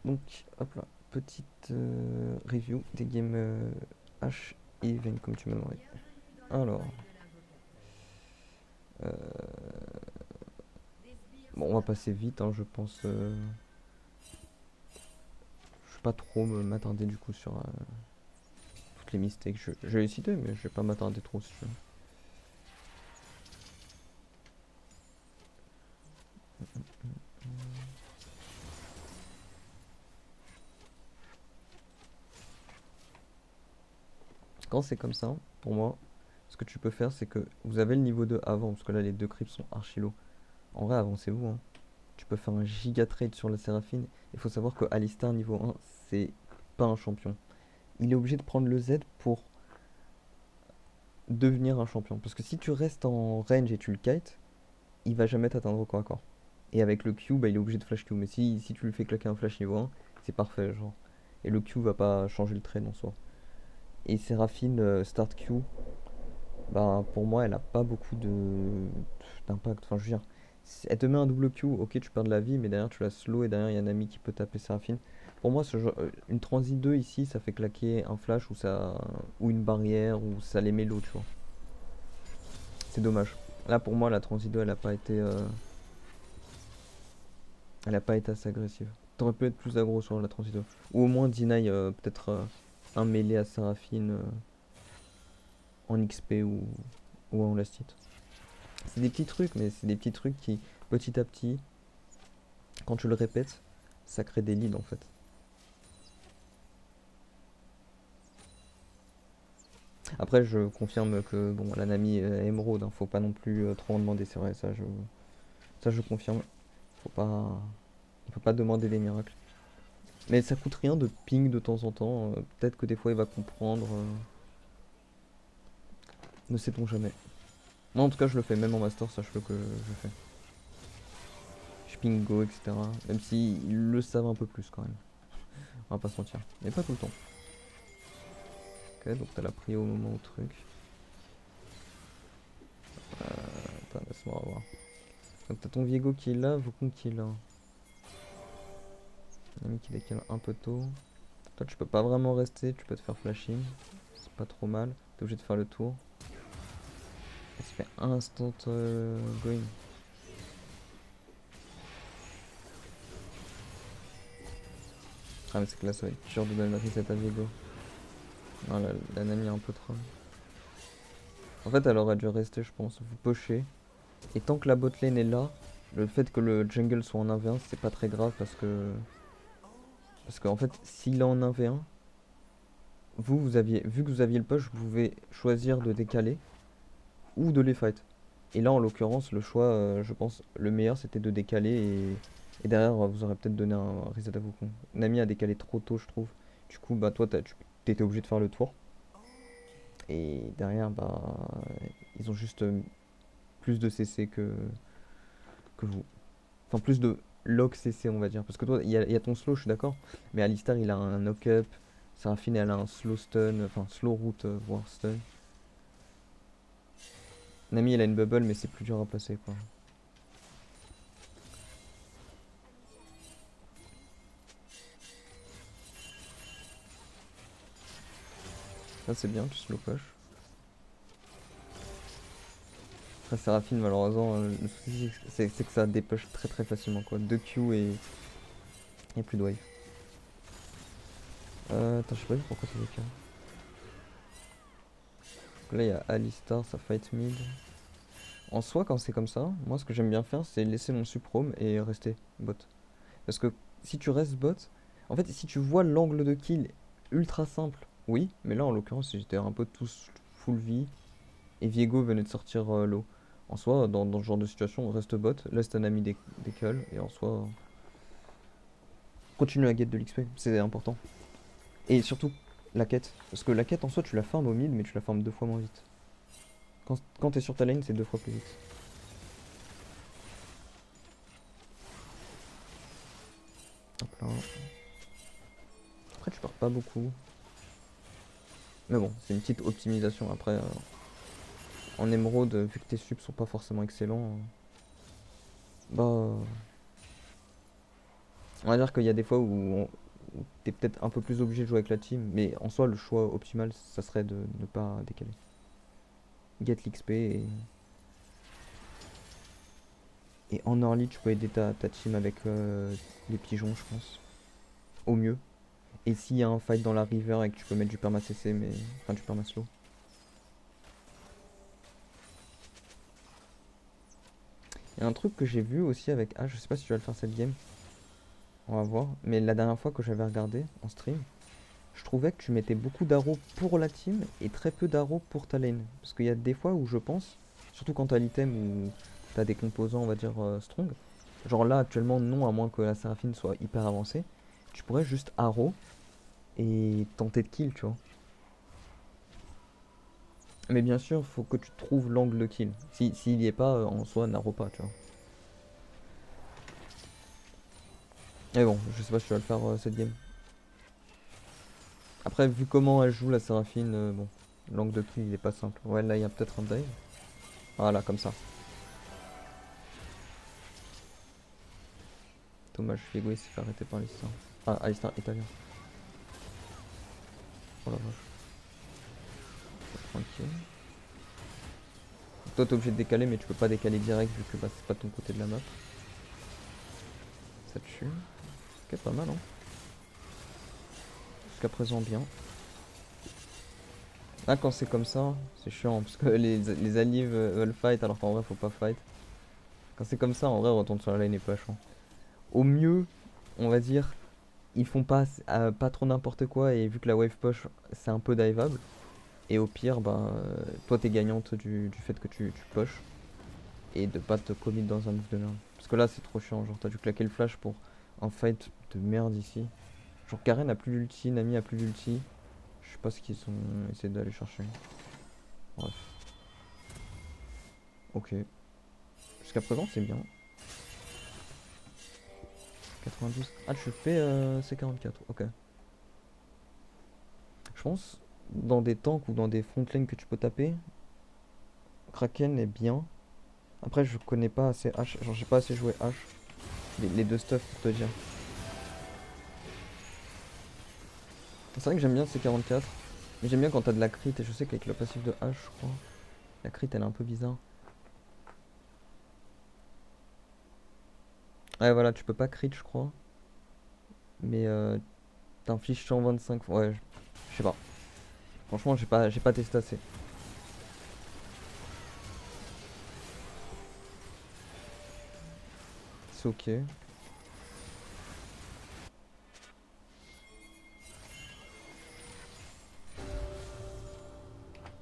Donc, hop là, petite review des games H et Vayne comme tu m'as demandé. Alors, euh, bon, on va passer vite, hein, je pense. Je vais pas trop m'attarder du coup sur toutes les mistakes. Je vais les citer, mais je vais pas m'attarder trop si tu veux. Quand c'est comme ça, pour moi, ce que tu peux faire, c'est que vous avez le niveau 2 avant, parce que là, les deux creeps sont archi low. En vrai, avancez-vous, hein. Tu peux faire un giga trade sur la Séraphine. Il faut savoir que Alistar niveau 1, c'est pas un champion. Il est obligé de prendre le Z pour devenir un champion. Parce que si tu restes en range et tu le kites, il va jamais t'atteindre au corps à corps. Et avec le Q, bah, il est obligé de flash Q. Mais si tu lui fais claquer un flash niveau 1, c'est parfait, genre. Et le Q va pas changer le trade en soi. Et Séraphine start Q, bah, pour moi, elle a pas beaucoup d'impact. Enfin, je veux dire, elle te met un double Q, ok, tu perds de la vie, mais derrière tu la slow et derrière il y a un ami qui peut taper Séraphine. Pour moi, une transi 2 ici, ça fait claquer un flash ou une barrière ou ça les mélo, tu vois. C'est dommage. Là, pour moi, la transi 2, elle a pas été assez agressive. T'aurais pu être plus aggro sur la transi 2. Ou au moins deny peut-être un mêlé à Séraphine en XP ou en last hit. C'est des petits trucs, mais c'est des petits trucs qui, petit à petit, quand tu le répètes, ça crée des leads en fait. Après, je confirme que bon, la Nami émeraude, hein, faut pas non plus trop en demander, c'est vrai, ça je confirme. Faut pas, on peut pas demander des miracles. Mais ça coûte rien de ping de temps en temps. Peut-être que des fois il va comprendre. Ne sait-on jamais. Moi en tout cas je le fais, même en master, sache-le que je fais. Je ping go, etc. Même s'ils le savent un peu plus quand même. On va pas se mentir. Mais pas tout le temps. Ok, donc t'as la prio au moment au truc. Attends, laisse-moi voir. Donc t'as ton Viego qui est là, Wukong qui est là. Un ami qui décale un peu tôt. Toi tu peux pas vraiment rester, tu peux te faire flashing. C'est pas trop mal. T'es obligé de faire le tour. Il se fait instant going. Ah mais c'est que là ça va être dur de donner la reset à Viego. Non, la Nami est un peu troll. En fait elle aurait dû rester je pense, vous pusher. Et tant que la bot lane est là, le fait que le jungle soit en 1v1 c'est pas très grave parce que... Parce qu'en fait s'il est en 1v1, vu que vous aviez le push, vous pouvez choisir de décaler ou de les fight. Et là, en l'occurrence, le choix, je pense, le meilleur, c'était de décaler et derrière, vous aurez peut-être donné un reset à vous. Nami a décalé trop tôt, je trouve. Du coup, bah, toi, tu étais obligé de faire le tour. Et derrière, bah, ils ont juste plus de CC que vous. Enfin, plus de lock CC, on va dire. Parce que toi, il y a ton slow, je suis d'accord. Mais Alistar, il a un knock-up. Seraphine, elle a un slow stun, enfin, slow route, voire stun. Nami, elle a une bubble, mais c'est plus dur à placer, quoi. Ça, c'est bien, tu slow push. Après, Seraphine, malheureusement, le souci, c'est que ça dépush très très facilement, quoi. 2 Q et plus de wave. Attends, je sais pas pourquoi c'est le cas. Donc là, il y a Alistar, ça fight mid. En soi, quand c'est comme ça, moi, ce que j'aime bien faire, c'est laisser mon suprôme et rester bot. Parce que si tu restes bot, en fait, si tu vois l'angle de kill ultra simple, oui, mais là, en l'occurrence, j'étais un peu tous full vie et Viego venait de sortir low. En soi, dans ce genre de situation, reste bot, laisse un ami décolle et en soi, continue à get de l'XP, c'est important. Et surtout, la quête. Parce que la quête en soi, tu la farmes au mid, mais tu la farmes deux fois moins vite. Quand t'es sur ta lane, c'est deux fois plus vite. Hop là. Après, tu perds pas beaucoup. Mais bon, c'est une petite optimisation. Après, en émeraude, vu que tes subs sont pas forcément excellents, bah, On va dire qu'il y a des fois où t'es peut-être un peu plus obligé de jouer avec la team, mais en soi, le choix optimal, ça serait de ne pas décaler. Get l'XP et en early, tu peux aider ta team avec les pigeons, je pense. Au mieux. Et s'il y a un fight dans la river et que tu peux mettre du perma CC, mais. Enfin, du perma slow. Il y a un truc que j'ai vu aussi avec Ash, je sais pas si tu vas le faire cette game, on va voir. Mais la dernière fois que j'avais regardé en stream, je trouvais que tu mettais beaucoup d'arrows pour la team et très peu d'arrows pour ta lane. Parce qu'il y a des fois où je pense, surtout quand t'as l'item ou t'as des composants, on va dire, strong. Genre là, actuellement, non, à moins que la Séraphine soit hyper avancée. Tu pourrais juste arrow et tenter de kill, tu vois. Mais bien sûr, faut que tu trouves l'angle de kill. S'il y est pas, en soi, n'arrow pas, tu vois. Mais bon, je sais pas si tu vas le faire cette game. Après, vu comment elle joue la Séraphine, bon, l'angle de kill il est pas simple. Ouais, là il y a peut-être un dive. Voilà, comme ça. Dommage, Fiego il s'est fait arrêter par Alistar. Ah, Alistar italien. Oh la vache. Tranquille. Toi t'es obligé de décaler, mais tu peux pas décaler direct vu que bah, c'est pas ton côté de la map. Ça tue. Ok, pas mal, hein. Jusqu'à présent, bien. Là, quand c'est comme ça, c'est chiant parce que les alliés veulent fight alors qu'en vrai, faut pas fight. Quand c'est comme ça, en vrai, retourne sur la lane et pas chiant. Au mieux, on va dire, ils font pas trop n'importe quoi et vu que la wave push c'est un peu diveable. Et au pire, bah, toi t'es gagnante du fait que tu push et de pas te commit dans un move de merde. Parce que là c'est trop chiant, genre t'as dû claquer le flash pour un fight de merde ici. Genre Karen a plus d'ulti, Nami a plus d'ulti. Je sais pas ce qu'ils ont essayé d'aller chercher. Bref. Ok. Jusqu'à présent c'est bien. 92. Ah tu fais C44, ok. Je pense dans des tanks ou dans des front lanes que tu peux taper, Kraken est bien. Après je connais pas assez H, genre j'ai pas assez joué H. Les deux stuff pour te dire. C'est vrai que j'aime bien ces 44. Mais j'aime bien quand t'as de la crit et je sais qu'avec le passif de H, je crois, la crit elle est un peu bizarre. Ouais, voilà, tu peux pas crit, je crois. Mais t'infliges 125. Ouais, je sais pas. Franchement, j'ai pas testé assez. C'est ok.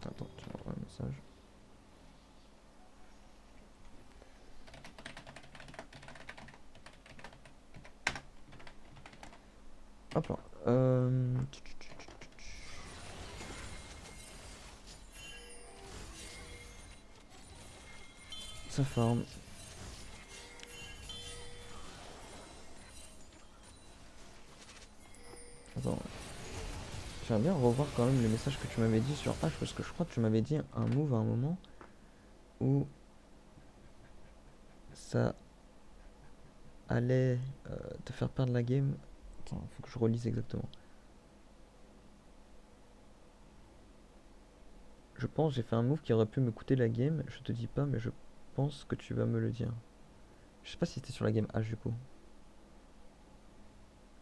Attends, tu m'envoies un message. Hop là. Ça farm. Attends. J'aimerais bien revoir quand même les messages que tu m'avais dit sur H parce que je crois que tu m'avais dit un move à un moment où ça allait te faire perdre la game. Attends, faut que je relise exactement. Je pense que j'ai fait un move qui aurait pu me coûter la game. Je te dis pas, mais je pense que tu vas me le dire. Je sais pas si c'était sur la game H du coup.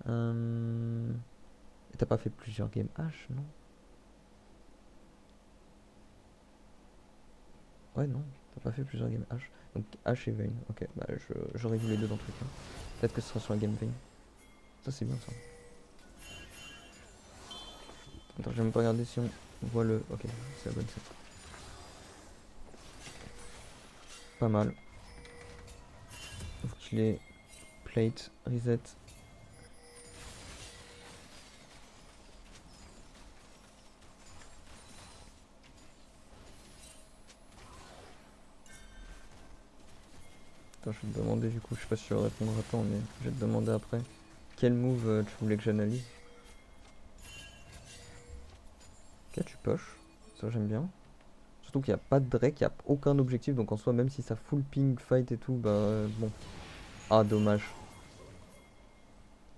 Euh... Et t'as pas fait plusieurs games H, non? Ouais, non, t'as pas fait plusieurs games H. Donc H et Vayne. Ok, bah j'aurais vu les deux dans tous les cas. Peut-être que ce sera sur la game Vayne. Ça c'est bien ça. Attends, je vais même pas regarder si on voit le. Ok, c'est la bonne set. Pas mal. Faut qu'il ait plate, reset. Attends, je vais te demander du coup, je sais pas si tu vas répondre à temps, mais je vais te demander après. Quel move tu voulais que j'analyse? Ok, tu push. Ça j'aime bien. Surtout qu'il n'y a pas de Drake, il n'y a aucun objectif, donc en soi, même si ça full ping fight et tout, bah bon. Ah, dommage.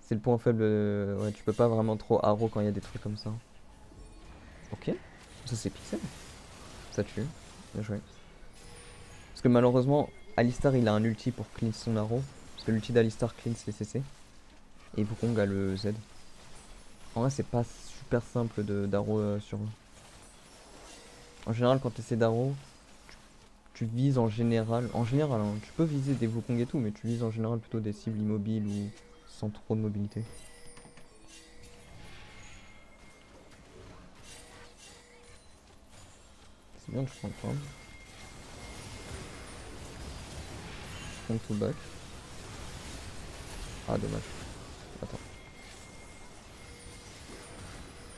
C'est le point faible. Ouais, tu peux pas vraiment trop haro quand il y a des trucs comme ça. Ok. Ça c'est pixel. Ça tue. Bien joué. Parce que malheureusement, Alistar il a un ulti pour clean son arrow. Parce que l'ulti d'Alistar clean les CC. Et Wukong a le Z. En vrai, c'est pas super simple d'arrow sur eux. En général, quand tu essaies d'arrow, tu vises en général. En général, hein, tu peux viser des Wukong et tout, mais tu vises en général plutôt des cibles immobiles ou sans trop de mobilité. C'est bien, je prends le point. Front to back. Ah, dommage. Attends.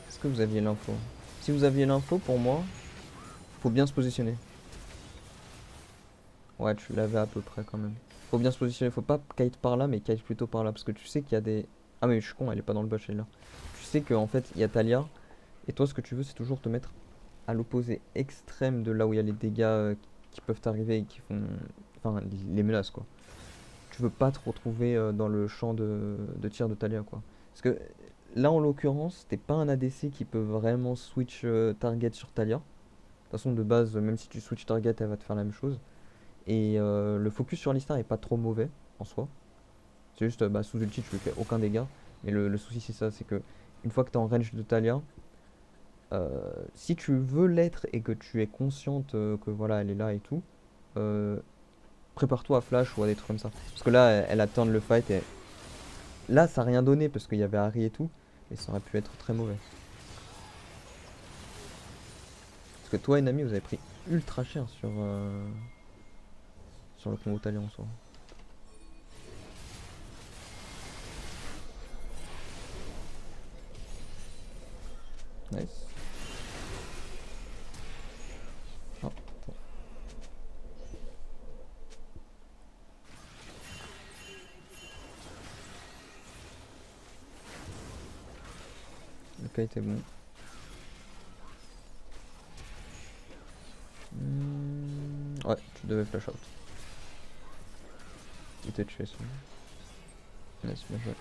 Est-ce que vous aviez l'info? Si vous aviez l'info, pour moi, faut bien se positionner. Ouais, tu l'avais à peu près quand même. Faut bien se positionner, faut pas kite par là, mais kite plutôt par là. Parce que tu sais qu'il y a des. Ah, mais je suis con, elle est pas dans le bush, elle est là. Tu sais qu'en fait, il y a Talia. Et toi, ce que tu veux, c'est toujours te mettre à l'opposé extrême de là où il y a les dégâts qui peuvent t'arriver et qui font. Enfin, les menaces quoi. Tu veux pas te retrouver dans le champ de tir de Talia quoi. Parce que là, en l'occurrence, t'es pas un ADC qui peut vraiment switch target sur Talia. De toute façon, de base, même si tu switch target, elle va te faire la même chose. Et le focus sur Alistar est pas trop mauvais en soi. C'est juste bah, sous ulti tu lui fais aucun dégât. Mais le souci c'est ça, c'est que une fois que tu es en range de Talia, si tu veux l'être et que tu es consciente que voilà elle est là et tout, euh, prépare-toi à flash ou à des trucs comme ça. Parce que là elle attend le fight et là ça a rien donné parce qu'il y avait Harry et tout, mais ça aurait pu être très mauvais. Parce que toi et Nami vous avez pris ultra cher sur le combo Talia en soi. Nice. Ah, le kite est bon. Ouais, tu devais flash out. Il t'a tué celui. Nice, bien joué.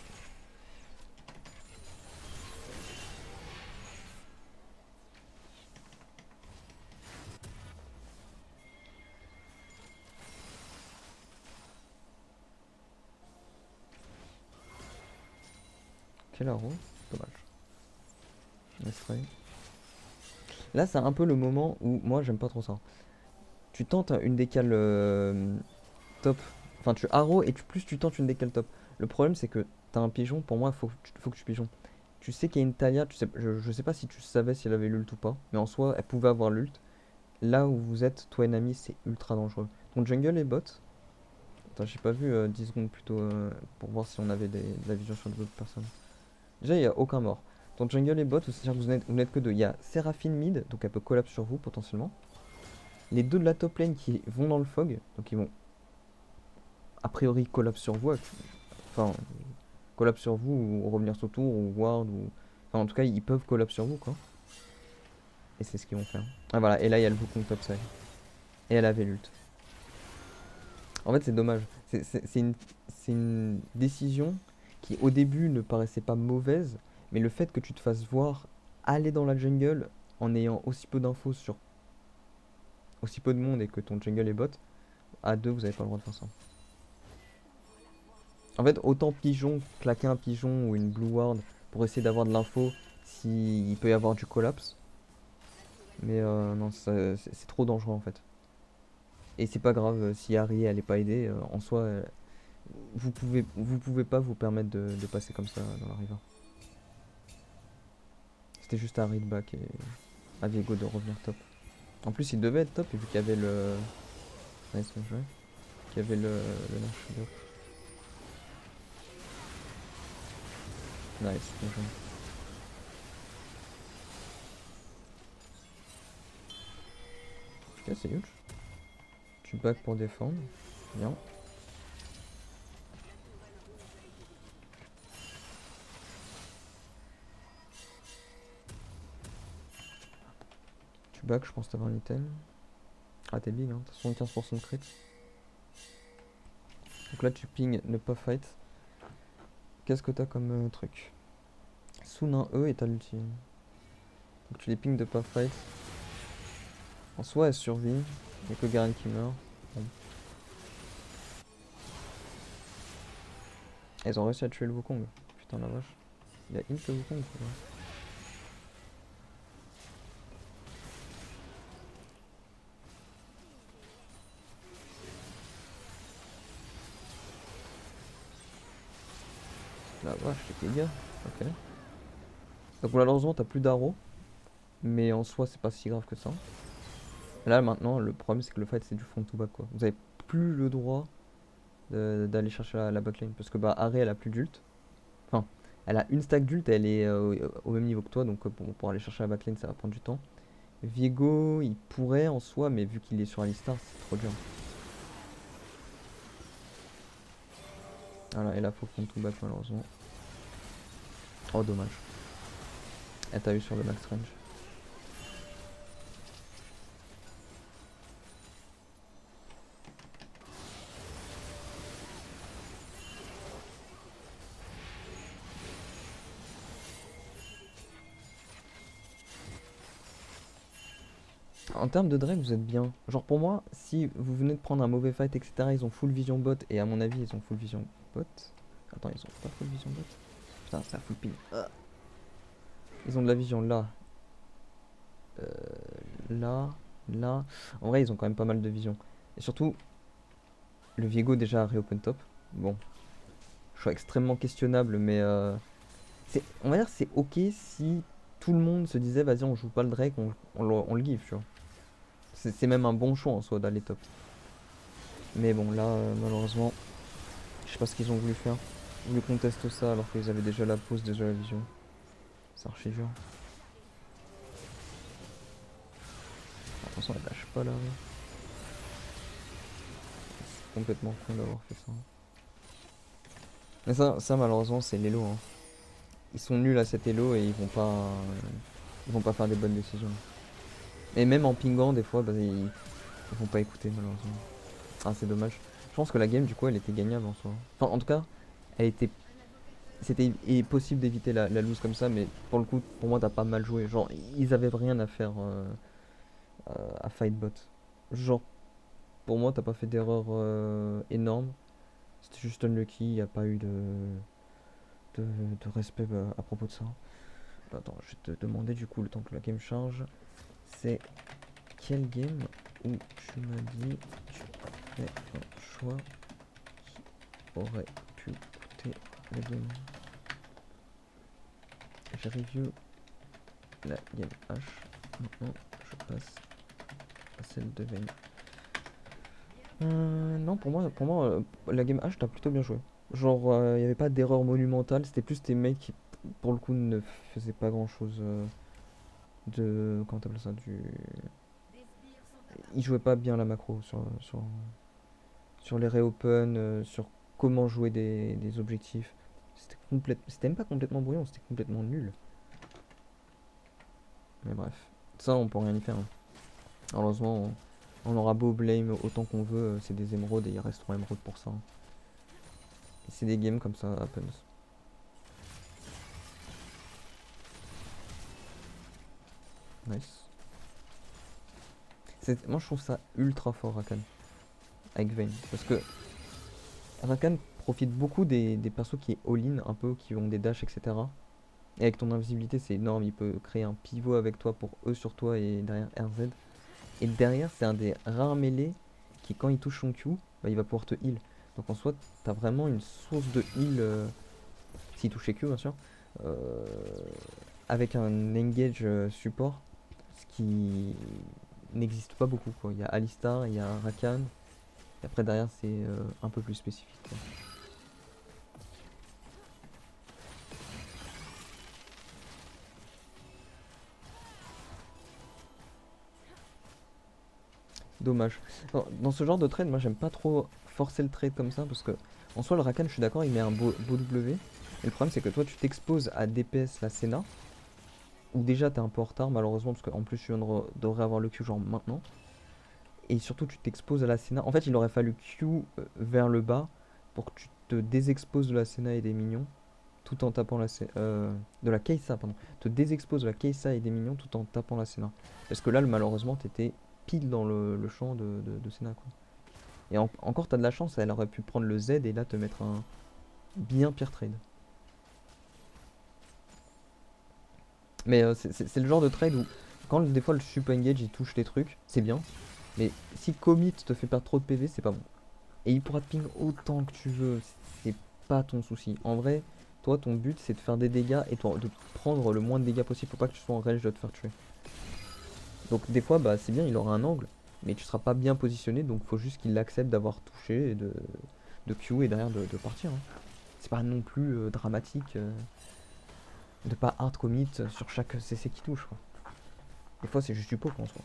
Quel arrow? Dommage. Nice try. Là, c'est un peu le moment où moi j'aime pas trop ça. Tu tentes une décale top. Enfin, tu arrow et plus tu tentes une décale top. Le problème, c'est que t'as un pigeon. Pour moi, faut que tu pigeons. Tu sais qu'il y a une Talia. Je sais pas si tu savais si elle avait l'ult ou pas. Mais en soi, elle pouvait avoir l'ult. Là où vous êtes, toi et Nami, c'est ultra dangereux. Ton jungle est bot. Attends, j'ai pas vu 10 secondes plutôt pour voir si on avait de la vision sur d'autres personnes. Déjà, il n'y a aucun mort. Ton jungle est bot, c'est-à-dire que vous n'êtes que deux. Il y a Seraphine mid, donc elle peut collapse sur vous potentiellement. Les deux de la top lane qui vont dans le fog, donc ils vont a priori collapse sur vous. Enfin, collapse sur vous ou revenir sur tour ou ward ou. Enfin, en tout cas, ils peuvent collapse sur vous quoi. Et c'est ce qu'ils vont faire. Ah voilà, et là il y a le Wukong topside. Et elle avait l'ult. En fait, c'est dommage. C'est une décision qui au début ne paraissait pas mauvaise, mais le fait que tu te fasses voir aller dans la jungle en ayant aussi peu d'infos sur aussi peu de monde et que ton jungle est bot, à deux, vous avez pas le droit de faire ça. En fait, autant pigeon, claquer un pigeon ou une blue ward pour essayer d'avoir de l'info s'il peut y avoir du collapse. Mais non, c'est trop dangereux en fait. Et c'est pas grave si Harry elle est pas aidée, en soi, vous pouvez pas vous permettre de passer comme ça dans la river. C'était juste à Harry de back et à Viego de revenir top. En plus, il devait être top vu qu'il y avait le. Nice, bien joué. Qu'il y avait le Nash drop. Nice, bien joué. Ok, c'est huge. Tu back pour défendre. Bien. Tu back, je pense t'avoir un item. Ah, t'es big, hein. T'as 75% de crit. Donc là, tu ping ne pas fight. qu'est-ce que t'as comme truc? Soon un E et t'as l'ulti. Donc tu les pings de pas fight. En soi, elle survit. Il y a que Garen qui meurt. Bon. Elles ont réussi à tuer le Wukong. Putain la vache. Il a int le Wukong quoi. La vache, les dégâts. Ok. Donc malheureusement t'as plus d'arrows. Mais en soi c'est pas si grave que ça. Là maintenant le problème c'est que le fight c'est du front to back quoi. Vous avez plus le droit d'aller chercher la botlane. Parce que bah Arrée elle a plus d'ult. Enfin, elle a une stack d'ult et elle est au même niveau que toi. Donc bon, pour aller chercher la botlane ça va prendre du temps. Viego il pourrait en soi mais vu qu'il est sur Alistar c'est trop dur. Voilà et là faut front to back malheureusement. Oh dommage. Elle t'a eu sur le max range. En termes de Drake, vous êtes bien. Genre pour moi, si vous venez de prendre un mauvais fight, etc., ils ont full vision bot, et à mon avis, ils ont full vision bot. Attends, ils ont pas full vision bot. Putain, c'est un full ping. Ah. Ils ont de la vision là. Euh, là, là. En vrai, ils ont quand même pas mal de vision. Et surtout, le Viego déjà a reopen top. Bon, choix extrêmement questionnable, mais on va dire c'est ok si tout le monde se disait vas-y, on joue pas le Drake, on le give, tu vois. C'est même un bon choix en soi d'aller top. Mais bon, là, malheureusement, je sais pas ce qu'ils ont voulu faire. Ils voulu qu'on teste ça alors qu'ils avaient déjà la pause, déjà la vision. C'est archi dur. Attention, elle lâche pas là. C'est complètement con d'avoir fait ça. Mais ça malheureusement, c'est l'élo. Hein. Ils sont nuls à cet elo et ils vont pas faire des bonnes décisions. Et même en pingant, des fois, bah, ils vont pas écouter malheureusement. Ah, c'est dommage. Je pense que la game, du coup, elle était gagnable en soi. Enfin, en tout cas, elle était c'était possible d'éviter la lose comme ça, mais pour le coup, pour moi, t'as pas mal joué. Genre, ils avaient rien à faire à Fightbot. Genre, pour moi, t'as pas fait d'erreur énorme. C'était juste unlucky, il n'y a pas eu de respect à propos de ça. Attends, je vais te demander du coup, le temps que la game charge. C'est quel game où tu m'as dit tu as fait un choix qui aurait pu coûter la game. J'ai review la game H. Maintenant, je passe à celle de Vayne. Non, pour moi la game H, t'as plutôt bien joué. Genre, il n'y avait pas d'erreur monumentale, c'était plus tes mecs qui, pour le coup, ne faisaient pas grand chose de. Comment t'appelles ça du. Ils jouaient pas bien la macro sur les reopen, sur comment jouer des objectifs. C'était même pas complètement brouillon, c'était complètement nul. Mais bref, ça on peut rien y faire. Hein. Heureusement, on aura beau blame autant qu'on veut, c'est des émeraudes et ils resteront émeraudes pour ça. Hein. Et c'est des games comme ça, happens. Nice. Moi je trouve ça ultra fort Rakan avec Vayne. Parce que Rakan profite beaucoup des persos qui est all-in, un peu, qui ont des dashs, etc. Et avec ton invisibilité c'est énorme, il peut créer un pivot avec toi pour E sur toi et derrière RZ. Et derrière c'est un des rares mêlés qui quand il touche son Q, bah, il va pouvoir te heal. Donc en soi t'as vraiment une source de heal, s'il touche Q bien sûr, euh, avec un engage support, ce qui n'existe pas beaucoup quoi. Il y a Alistar, il y a Rakan, et après derrière c'est un peu plus spécifique quoi. Dommage. Dans ce genre de trade, moi j'aime pas trop forcer le trade comme ça parce que en soi le Rakan je suis d'accord il met un beau W. Et le problème c'est que toi tu t'exposes à DPS la Senna, où déjà t'es un peu en retard malheureusement parce qu'en plus tu viens de réavoir le Q genre maintenant. Et surtout tu t'exposes à la Senna. En fait il aurait fallu Q vers le bas pour que tu te désexposes de la Senna et des minions. tout en tapant de la Kai'Sa, pardon. Te désexpose de la Kai'Sa et des minions tout en tapant la Senna. Parce que là, malheureusement, t'étais pile dans le champ de Senna, quoi. Et encore, t'as de la chance, elle aurait pu prendre le Z et là te mettre un bien pire trade. Mais c'est le genre de trade où, quand des fois le super engage il touche les trucs, c'est bien. Mais si commit te fait perdre trop de PV, c'est pas bon. Et il pourra te ping autant que tu veux, c'est pas ton souci. En vrai, toi, ton but c'est de faire des dégâts et de prendre le moins de dégâts possible. Faut pas que tu sois en range de te faire tuer. Donc des fois, bah c'est bien, il aura un angle, mais tu seras pas bien positionné, donc faut juste qu'il accepte d'avoir touché et de Q et derrière de partir, hein. C'est pas non plus dramatique de pas hard commit sur chaque CC qui touche, quoi. Des fois, c'est juste du poke en soi.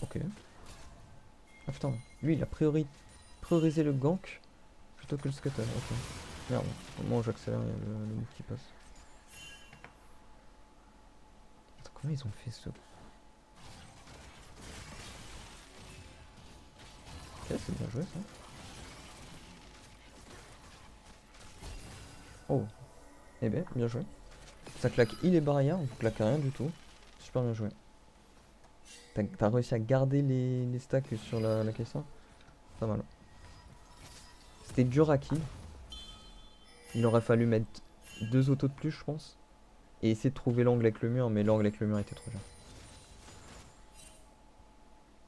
Ok. Ah putain, lui il a priorisé le gank plutôt que le scuttle. Ok. Merde, au moment où j'accélère, il y a le move qui passe. Attends, comment ils ont fait ce. Ok, c'est bien joué ça. Oh, eh ben, bien joué. Ça claque il et barrière, on claque rien du tout. Super bien joué. T'as réussi à garder les stacks sur la caisse. Pas mal. C'était dur à kill. Il aurait fallu mettre deux autos de plus, je pense. Et essayer de trouver l'angle avec le mur, mais l'angle avec le mur était trop dur.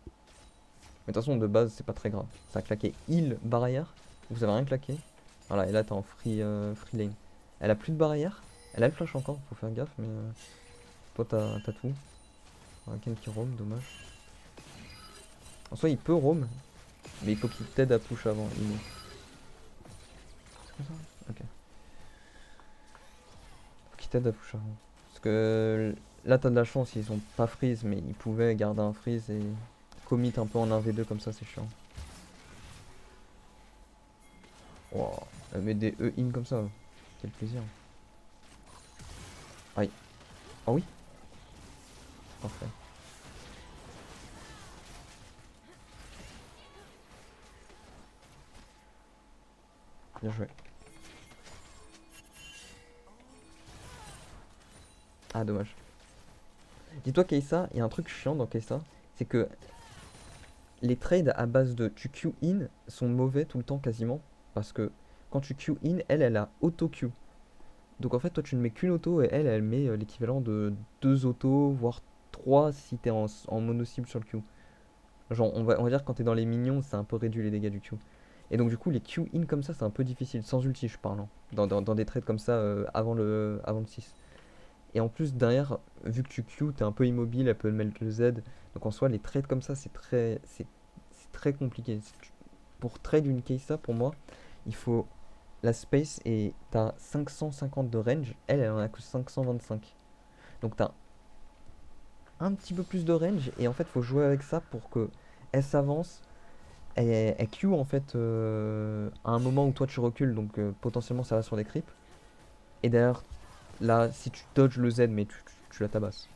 Mais de toute façon, de base, c'est pas très grave. Ça a claqué heal, barrière. Vous avez rien claqué. Voilà, et là, t'es en free lane. Elle a plus de barrière. Elle a le flash encore, faut faire gaffe, mais toi, t'as tout. Un Ken qui roam, dommage. En soi, il peut roam, mais il faut qu'il t'aide à push avant. C'est comme ça. Ok. Faut qu'il t'aide à push avant. Parce que là, t'as de la chance, ils ont pas freeze, mais ils pouvaient garder un freeze et commit un peu en 1v2 comme ça, c'est chiant. Wow. Elle met des E-in comme ça. Quel plaisir. Aïe. Ah oui. Parfait. Bien joué. Ah, dommage. Dis-toi, Kai'Sa, il y a un truc chiant dans Kai'Sa, c'est que les trades à base de tu Q in sont mauvais tout le temps quasiment. Parce que quand tu Q in, elle a auto Q. Donc en fait, toi tu ne mets qu'une auto et elle met l'équivalent de deux autos, voire trois si t'es en mono cible sur le Q. Genre, on va dire que quand t'es dans les minions, c'est un peu réduit les dégâts du Q. Et donc du coup, les Q in comme ça, c'est un peu difficile, sans ulti, je parle, hein. Dans des trades comme ça avant le 6. Et en plus, derrière, vu que tu Q, t'es un peu immobile, elle peut mettre le Z. Donc en soi, les trades comme ça, c'est très compliqué. Pour trade une Kai'Sa, pour moi, il faut la space et t'as 550 de range. Elle en a que 525. Donc t'as un petit peu plus de range et en fait, faut jouer avec ça pour que elle s'avance. Elle Q en fait à un moment où toi tu recules, donc potentiellement ça va sur des creeps. Et d'ailleurs, là, si tu dodges le Z, mais tu la tabasses.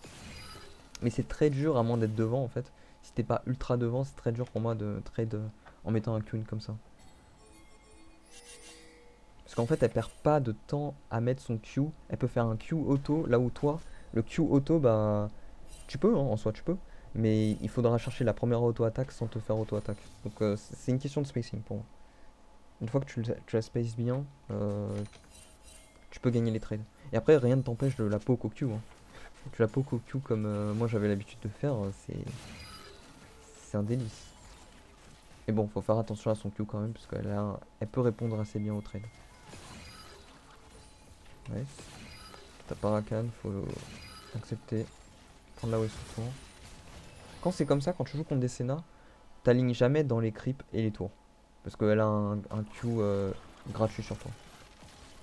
Mais c'est très dur à moins d'être devant en fait. Si t'es pas ultra devant, c'est très dur pour moi de trade en mettant un Q comme ça. Parce qu'en fait, elle perd pas de temps à mettre son Q. Elle peut faire un Q auto, là où toi, le Q auto, bah, tu peux, hein, en soi, tu peux. Mais il faudra chercher la première auto-attaque sans te faire auto-attaque. Donc c'est une question de spacing pour moi. Une fois que tu la spaces bien, tu peux gagner les trades. Et après, rien ne t'empêche de la poke au Q, hein. Tu la poke au Q comme moi j'avais l'habitude de faire, c'est un délice. Mais bon, faut faire attention à son Q quand même, parce elle peut répondre assez bien au trade. Ouais. T'as pas Rakan, faut accepter, prendre la way sur tour. Quand c'est comme ça, quand tu joues contre des Senna, t'alignes jamais dans les creeps et les tours. Parce qu'elle a un Q gratuit sur toi.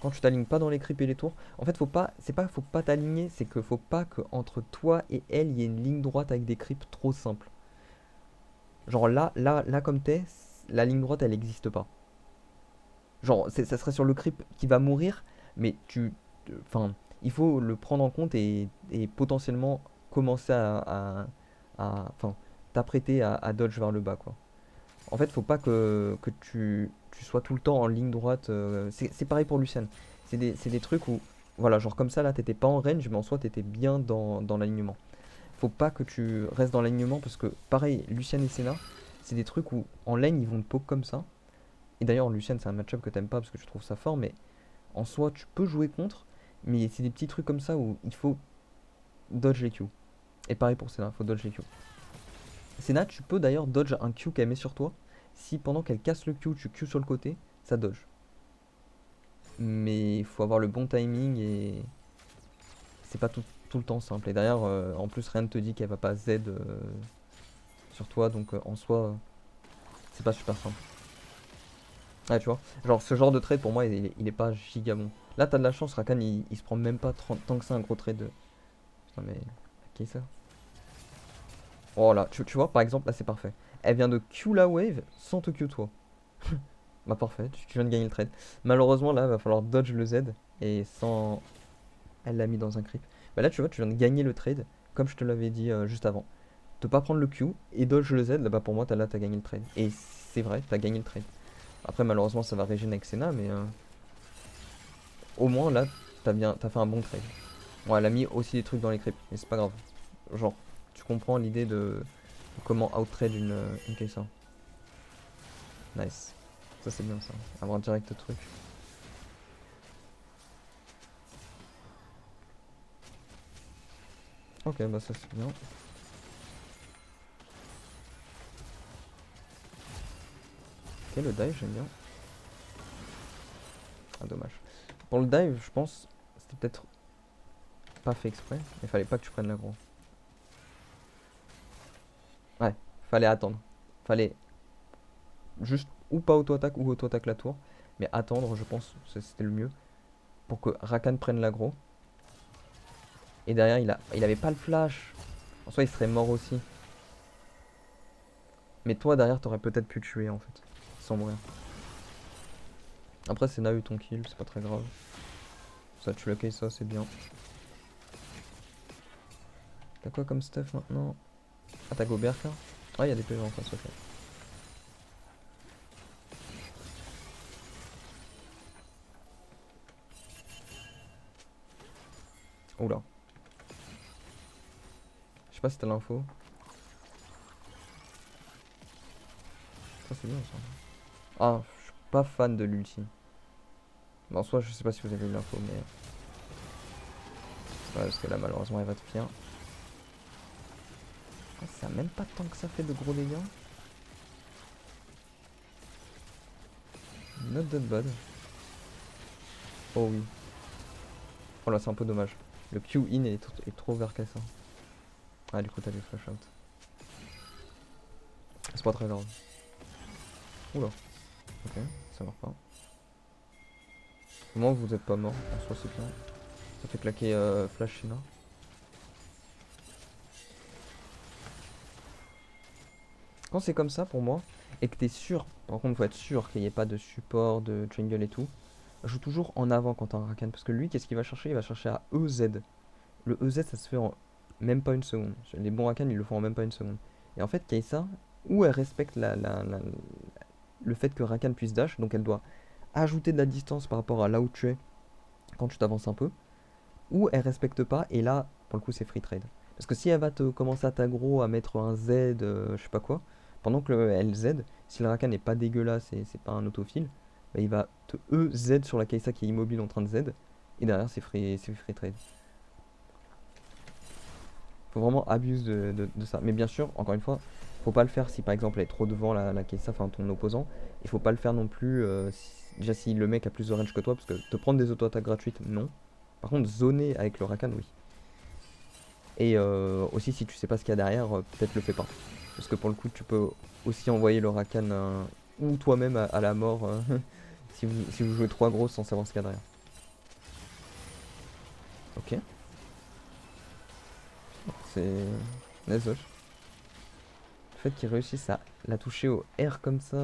Quand tu t'alignes pas dans les creeps et les tours, en fait, faut pas t'aligner, c'est que faut pas que entre toi et elle, il y ait une ligne droite avec des creeps trop simples. Genre là comme t'es, la ligne droite, elle n'existe pas. Genre, ça serait sur le creep qui va mourir, mais enfin, il faut le prendre en compte et potentiellement commencer enfin, t'apprêter à dodge vers le bas, quoi. En fait, faut pas que tu sois tout le temps en ligne droite. C'est pareil pour Lucian. C'est des trucs où, voilà, genre comme ça, là, t'étais pas en range, mais en soi, t'étais bien dans l'alignement. Faut pas que tu restes dans l'alignement parce que, pareil, Lucian et Senna, c'est des trucs où en lane, ils vont te poke comme ça. Et d'ailleurs, Lucian, c'est un match-up que t'aimes pas parce que tu trouves ça fort, mais en soi, tu peux jouer contre. Mais c'est des petits trucs comme ça où il faut dodge les Q. Et pareil pour Senna, faut dodge les Q. Senna, tu peux d'ailleurs dodge un Q qu'elle met sur toi. Si pendant qu'elle casse le Q, tu Q sur le côté, ça dodge. Mais il faut avoir le bon timing et c'est pas tout le temps simple. Et d'ailleurs, en plus, rien ne te dit qu'elle va pas Z sur toi, donc en soi, c'est pas super simple. Ouais, tu vois, genre ce genre de trade pour moi, il est pas giga bon. Là, t'as de la chance, Rakan il se prend même pas 30 tant que ça un gros trade. Putain, mais. Qui est ça? Oh là, tu vois, par exemple, là c'est parfait. Elle vient de Q la wave sans te Q toi. Bah parfait, tu viens de gagner le trade. Malheureusement, là, va falloir dodge le Z et sans. Elle l'a mis dans un creep. Bah là, tu vois, tu viens de gagner le trade, comme je te l'avais dit juste avant. De pas prendre le Q et dodge le Z, là bah pour moi, t'as gagné le trade. Et c'est vrai, t'as gagné le trade. Après, malheureusement, ça va régénérer avec Senna, mais au moins là, t'as fait un bon trade. Bon, elle a mis aussi des trucs dans les creeps, mais c'est pas grave. Genre, tu comprends l'idée de comment out-trade une Kai'Sa. Nice. Ça, c'est bien ça. Avoir direct le truc. Ok, bah ça, c'est bien. Ok, le dive, j'aime bien. Ah, dommage. Pour le dive, je pense, c'était peut-être pas fait exprès, mais fallait pas que tu prennes l'aggro. Ouais, fallait attendre. Fallait juste ou pas auto-attaque ou auto-attaque la tour. Mais attendre, je pense, c'était le mieux. Pour que Rakan prenne l'aggro. Et derrière, il avait pas le flash. En soi, il serait mort aussi. Mais toi, derrière, t'aurais peut-être pu tuer en fait. Sans mourir. Après, c'est eu ton kill, c'est pas très grave. Ça, tu le ça, c'est bien. T'as quoi comme stuff maintenant? Ah, t'as Gobert là? Ah, il y a des PV en face, ok. Oula. Je sais pas si t'as l'info. Ça, c'est bien ça. Ah, je suis pas fan de l'ulti. Bon, en soi, je sais pas si vous avez eu l'info, mais. Ouais, parce que là, malheureusement, elle va te finir. Ah, ça a même pas tant que ça fait de gros dégâts. Not that bad. Oh oui. Oh là, c'est un peu dommage. Le Q-in est trop vert qu'à ça. Ah, du coup, t'as des flash out. C'est pas très grave. Oula. Ok, ça meurt pas. Au moins, vous êtes pas mort. En soi, c'est bien. Ça fait claquer Flash Shina. Quand c'est comme ça pour moi, et que t'es sûr, par contre, faut être sûr qu'il n'y ait pas de support, de jungle et tout, joue toujours en avant quand t'as un Rakan. Parce que lui, qu'est-ce qu'il va chercher? Il va chercher à EZ. Le EZ, ça se fait en même pas une seconde. Les bons Rakan, ils le font en même pas une seconde. Et en fait, Kai'Sa, ou elle respecte le fait que Rakan puisse dash, donc elle doit ajouter de la distance par rapport à là où tu es quand tu t'avances un peu, ou elle respecte pas, et là, pour le coup, c'est free trade. Parce que si elle va te commencer à t'aggro, à mettre un Z, je sais pas quoi, pendant que elle Z, si le Rakan n'est pas dégueulasse et c'est pas un autofile, bah, il va te Z sur la Kai'Sa qui est immobile en train de Z, et derrière c'est free trade. Faut vraiment abuse de ça. Mais bien sûr, encore une fois, faut pas le faire si par exemple elle est trop devant la Kai'Sa, enfin ton opposant. Il faut pas le faire non plus déjà si le mec a plus de range que toi, parce que te prendre des auto-attaques gratuites, non. Par contre, zoner avec le Rakan, oui. Et aussi, si tu sais pas ce qu'il y a derrière, peut-être le fais pas. Parce que pour le coup, tu peux aussi envoyer le Rakan ou toi-même à la mort si vous jouez 3 grosses sans savoir ce qu'il y a derrière. Ok, c'est Nazoch. Le fait qu'il réussisse à la toucher au R comme ça.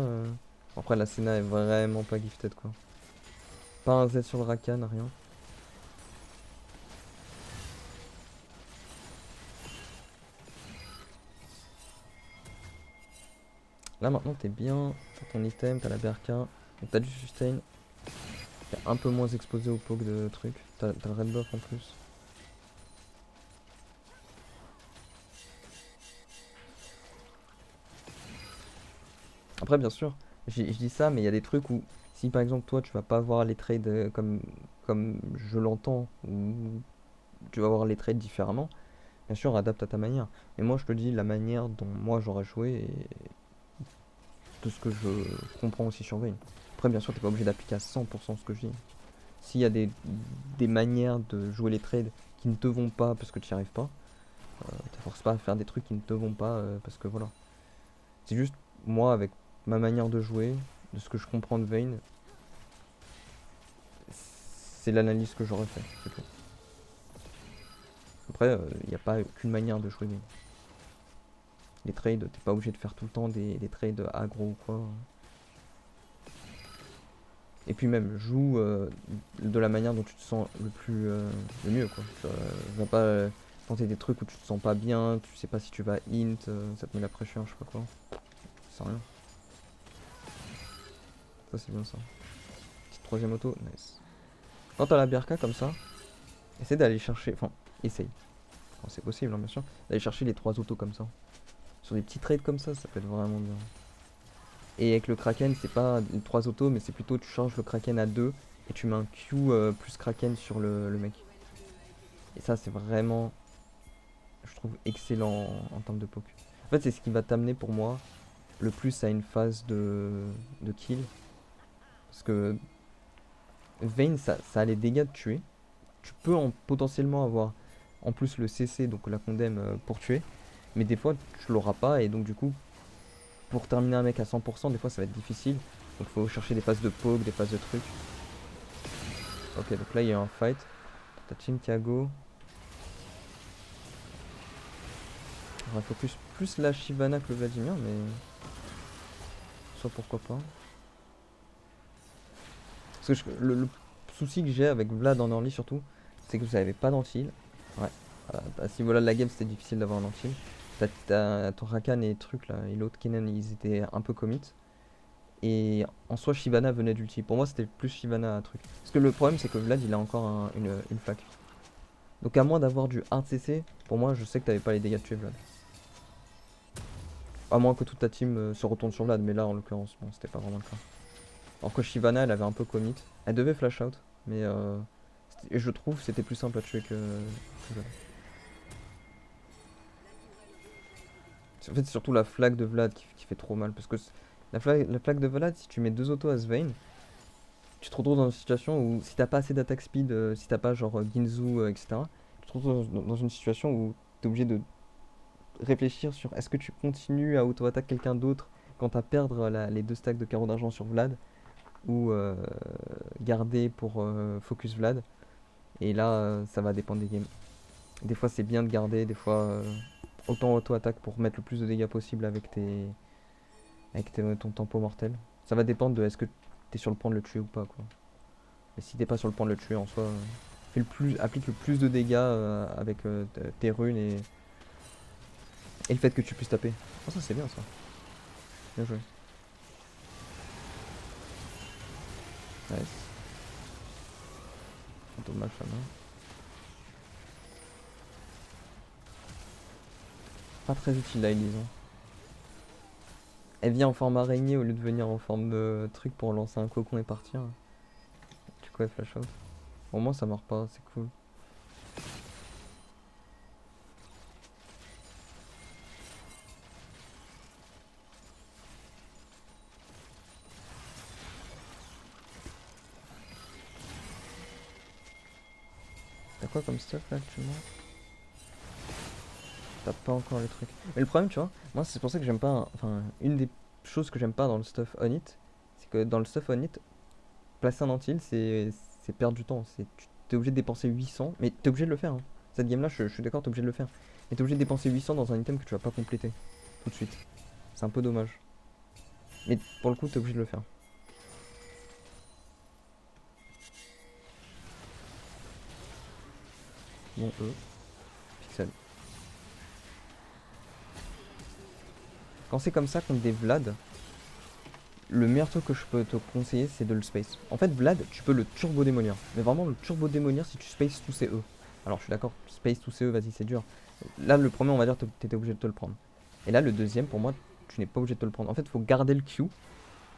Après, la Senna est vraiment pas gifted quoi. Pas un Z sur le Rakan, rien. Là maintenant t'es bien, t'as ton item, t'as la BRK, donc t'as du sustain, t'es un peu moins exposé au poke de trucs, t'as le red buff en plus. Après bien sûr, je dis ça, mais il y a des trucs où si par exemple toi tu vas pas voir les trades comme je l'entends, ou tu vas voir les trades différemment, bien sûr adapte à ta manière. Mais moi je te dis la manière dont moi j'aurais joué et de ce que je comprends aussi sur Vayne. Après bien sûr t'es pas obligé d'appliquer à 100% ce que je dis. S'il y a des manières de jouer les trades qui ne te vont pas parce que tu n'y arrives pas, te force pas à faire des trucs qui ne te vont pas parce que voilà. C'est juste moi avec ma manière de jouer, de ce que je comprends de Vayne, c'est l'analyse que j'aurais fait, c'est tout. Après, il n'y a pas qu'une manière de jouer Vayne. Les trades, t'es pas obligé de faire tout le temps des trades aggro ou quoi. Et puis même, joue de la manière dont tu te sens le mieux quoi. Va pas tenter des trucs où tu te sens pas bien, tu sais pas si tu vas int, ça te met la pression, je sais pas quoi. Ça sert à rien. Ça c'est bien ça. Petite troisième auto, nice. Quand t'as la BRK comme ça, essaie d'aller chercher, enfin, essaye, quand c'est possible hein, bien sûr, d'aller chercher les trois autos comme ça. Sur des petits trades comme ça peut être vraiment bien. Et avec le Kraken, c'est pas les trois autos, mais c'est plutôt tu changes le Kraken à 2 et tu mets un Q plus Kraken sur le mec. Et ça, c'est vraiment, je trouve, excellent en termes de poke. En fait, c'est ce qui va t'amener pour moi le plus à une phase de kill. Parce que Vayne, ça a les dégâts de tuer. Tu peux potentiellement avoir en plus le CC, donc la condemn pour tuer. Mais des fois, tu l'auras pas. Et donc, du coup, pour terminer un mec à 100%, des fois, ça va être difficile. Donc, il faut chercher des phases de poke, des phases de trucs. Ok, donc là, il y a un fight. T'as Team Tiago. On va focus plus la Shyvana que le Vladimir, mais soit pourquoi pas. Parce que le souci que j'ai avec Vlad en early surtout, c'est que vous n'avez pas d'antil. Ouais. Voilà. À ce niveau-là de la game, c'était difficile d'avoir un antil. Ton Rakan et trucs là, et l'autre Kennen, ils étaient un peu commit. Et en soi, Shyvana venait d'ulti. Pour moi, c'était plus Shyvana à truc. Parce que le problème, c'est que Vlad, il a encore une flaque. Donc, à moins d'avoir du hard CC, pour moi, je sais que t'avais pas les dégâts de tuer Vlad. À moins que toute ta team se retourne sur Vlad, mais là, en l'occurrence, bon, c'était pas vraiment le cas. Alors que Shyvana, elle avait un peu commit. Elle devait flash out, mais je trouve que c'était plus simple à tuer que Vlad. En fait, c'est surtout la flag de Vlad qui fait trop mal. Parce que la flag de Vlad, si tu mets deux autos à Swain, tu te retrouves dans une situation où si t'as pas assez d'attaque speed, si t'as pas genre Ginzu, etc., tu te retrouves dans une situation où t'es obligé de réfléchir sur est-ce que tu continues à auto-attaque quelqu'un d'autre quand t'as perdre les deux stacks de carreaux d'argent sur Vlad ou garder pour focus Vlad. Et là, ça va dépendre des games. Des fois, c'est bien de garder, des fois, autant auto-attaque pour mettre le plus de dégâts possible avec ton tempo mortel. Ça va dépendre de est-ce que t'es sur le point de le tuer ou pas, quoi. Et si t'es pas sur le point de le tuer en soi, applique le plus de dégâts avec tes runes et le fait que tu puisses taper. Oh, ça c'est bien ça. Bien joué. Nice. Dommage, ça main. Pas très utile là, Elise. Hein. Elle vient en forme araignée au lieu de venir en forme de truc pour lancer un cocon et partir. Du coup, elle flash out. Au moins, ça meurt pas, c'est cool. T'as quoi comme stuff là actuellement? T'as pas encore les trucs. Mais le problème, tu vois, moi c'est pour ça que j'aime pas. Enfin, une des choses que j'aime pas dans le stuff on it, c'est que dans le stuff on it, placer un antil, c'est perdre du temps. Tu t'es obligé de dépenser 800, mais t'es obligé de le faire. Hein. Cette game là, je suis d'accord, t'es obligé de le faire. Mais t'es obligé de dépenser 800 dans un item que tu vas pas compléter tout de suite. C'est un peu dommage. Mais pour le coup, t'es obligé de le faire. Bon, Pixel. Quand c'est comme ça contre des Vlad, Le meilleur truc que je peux te conseiller, c'est de le space. En fait, Vlad, tu peux le turbo démolir. Mais vraiment, le turbo démolir si tu space tous ces E. Alors, je suis d'accord, space tous ces E, vas-y, c'est dur. Là, le premier, on va dire, t'étais obligé de te le prendre. Et là, le deuxième, pour moi, tu n'es pas obligé de te le prendre. En fait, il faut garder le Q.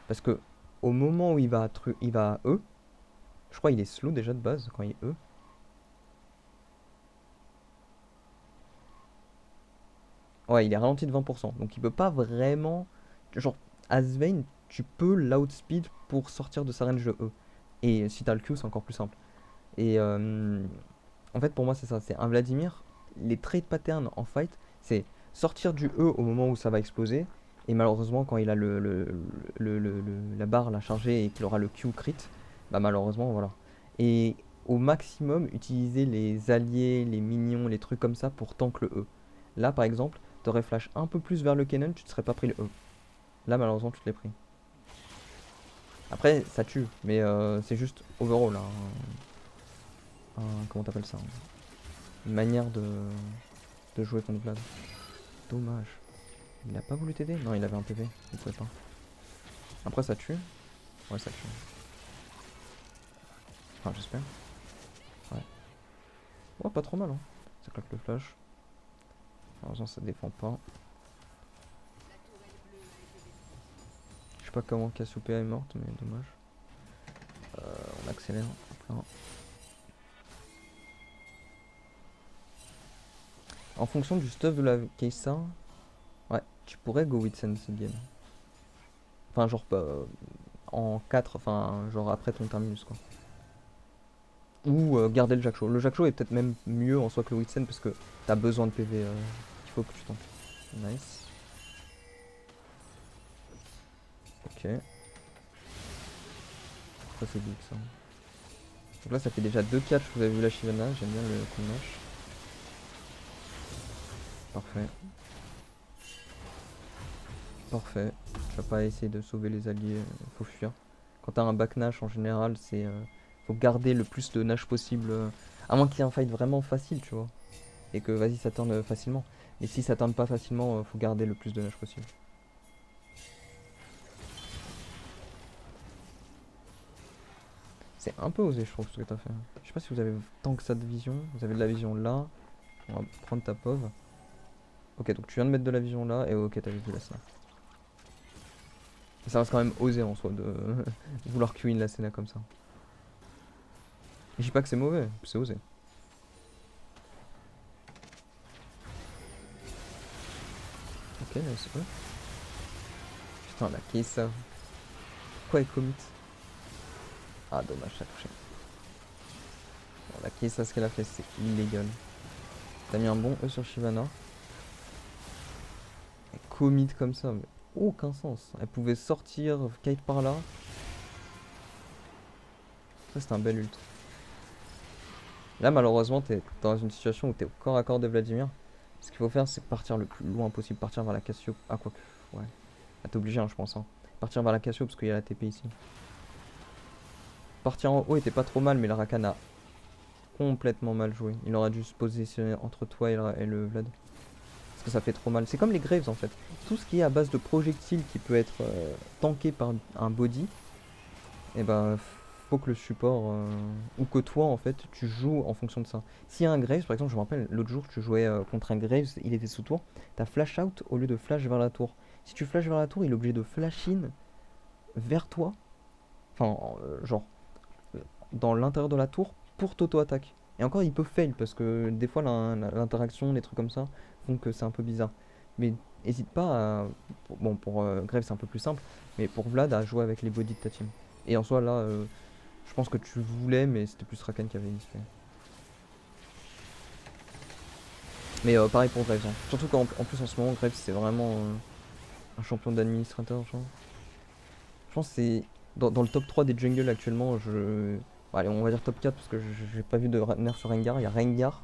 Parce que au moment où il va à E, je crois qu'il est slow déjà de base quand il est E. Ouais, il est ralenti de 20%. Donc il peut pas vraiment. Genre, Asvane, tu peux l'outspeed pour sortir de sa range de E. Et si t'as le Q, c'est encore plus simple. Et en fait, pour moi, c'est ça. C'est un Vladimir. Les trade patterns en fight, c'est sortir du E au moment où ça va exploser. Et malheureusement, quand il a la barre la chargée et qu'il aura le Q crit, bah malheureusement, voilà. Et au maximum, utiliser les alliés, les minions, les trucs comme ça pour tank le E. Là, par exemple, t'aurais flash un peu plus vers le cannon, tu te serais pas pris le E. Là, malheureusement, tu te l'es pris. Après, ça tue, mais c'est juste overall, hein, comment t'appelles ça, une manière de jouer contre Vlad. Dommage. Il a pas voulu t'aider? Non, il avait un PV, il pouvait pas. Après, ça tue? Ouais, ça tue. Enfin, j'espère. Ouais. Ouais, pas trop mal, hein. Ça claque le flash. Malheureusement, ça défend pas. Je sais pas comment Cassiopeia est morte, mais dommage. On accélère. Enfin, en fonction du stuff de la Keisa, ouais, tu pourrais go with Sense cette game. Enfin, genre pas en 4, enfin, genre après ton terminus, quoi. Ou garder le Jack Show. Le Jack Show est peut-être même mieux en soi que le Witsen parce que t'as besoin de PV qu'il faut que tu tentes. Nice. Ok. Ça c'est big ça. Donc là ça fait déjà 2 catchs, vous avez vu la Shyvana, j'aime bien le Kunnash. Parfait. Parfait. Tu vas pas essayer de sauver les alliés, faut fuir. Quand t'as un back Nash en général, c'est faut garder le plus de Nash possible. À moins qu'il y ait un fight vraiment facile, tu vois. Et que vas-y ça tourne facilement. Mais si ça tourne pas facilement, faut garder le plus de Nash possible. C'est un peu osé, je trouve, ce que t'as fait. Je sais pas si vous avez tant que ça de vision. Vous avez de la vision là. On va prendre ta POV. Ok, donc tu viens de mettre de la vision là. Et ok, t'as vu la snap. Ça reste quand même osé en soi de vouloir queen la scène comme ça. Je dis pas que c'est mauvais, c'est osé. Ok, nice. Putain, la Keisa. Quoi, elle commit? Ah, dommage, ça a touché. Bon, la Keisa, ce qu'elle a fait, c'est illégal. T'as mis un bon E sur Shyvana. Elle commit comme ça, mais aucun sens. Elle pouvait sortir, kite par là. Ça, c'est un bel ult. Là, malheureusement, t'es dans une situation où t'es au corps à corps de Vladimir. Ce qu'il faut faire, c'est partir le plus loin possible. Partir vers la Cassio. Ah, quoi que. Ouais. Ah, t'es obligé, hein, je pense. Hein. Partir vers la Cassio parce qu'il y a la TP ici. Partir en haut était pas trop mal, mais le Rakan a complètement mal joué. Il aurait dû se positionner entre toi et le Vlad. Parce que ça fait trop mal. C'est comme les Graves en fait. Tout ce qui est à base de projectiles qui peut être tanké par un body, et ben faut que le support ou que toi en fait tu joues en fonction de ça. S'il y a un Graves, par exemple, je me rappelle l'autre jour tu jouais contre un Graves, il était sous tour, t'as flash out au lieu de flash vers la tour. Si tu flash vers la tour, il est obligé de flash in vers toi, enfin genre dans l'intérieur de la tour pour t'auto-attaque. Et encore il peut fail parce que des fois l'interaction, les trucs comme ça font que c'est un peu bizarre. Mais hésite pas à... Bon pour Graves c'est un peu plus simple, mais pour Vlad à jouer avec les bodies de ta team. Et en soi là je pense que tu voulais, mais c'était plus Rakan qui avait initié. Mais pareil pour Graves. Hein. Surtout qu'en plus en ce moment, Graves c'est vraiment un champion d'administrateur. Je pense que c'est dans le top 3 des jungles actuellement. Bon, allez, on va dire top 4 parce que j'ai pas vu de nerf sur Rengar. Il y a Rengar,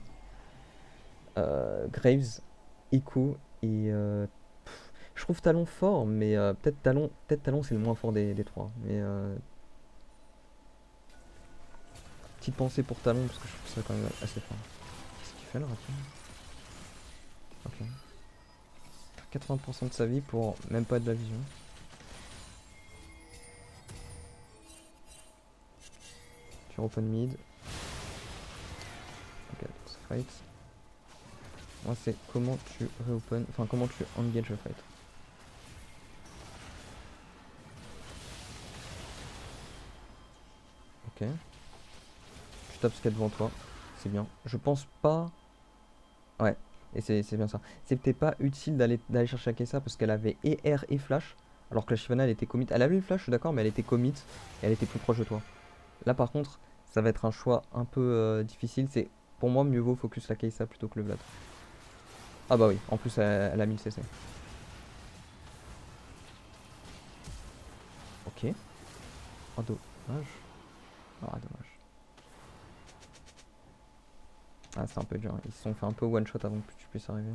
Graves, Iku et. Je trouve Talon fort, mais peut-être Talon c'est le moins fort des 3. Mais petite pensée pour Talon parce que je trouve ça quand même assez fort. Qu'est-ce qu'il fait là, Rakan? Ok. 80% de sa vie pour même pas de la vision. qui open mid. Ok, donc c'est fight. Moi c'est comment tu reopen, enfin comment tu engage le fight. Ok. Tu tapes ce qu'il y a devant toi, c'est bien. Je pense pas... Ouais, et c'est bien ça. C'est peut-être pas utile d'aller chercher Akessa parce qu'elle avait et R et Flash, alors que la Shyvana elle était commit. Elle avait le Flash, je suis d'accord, mais elle était commit et elle était plus proche de toi. Là par contre, ça va être un choix un peu difficile. C'est pour moi mieux vaut focus la Kai'Sa plutôt que le Vlad. Ah bah oui, en plus elle a mis le CC. Ok. Oh dommage. Ah dommage. Ah c'est un peu dur, ils se sont fait un peu one shot avant que tu puisses arriver.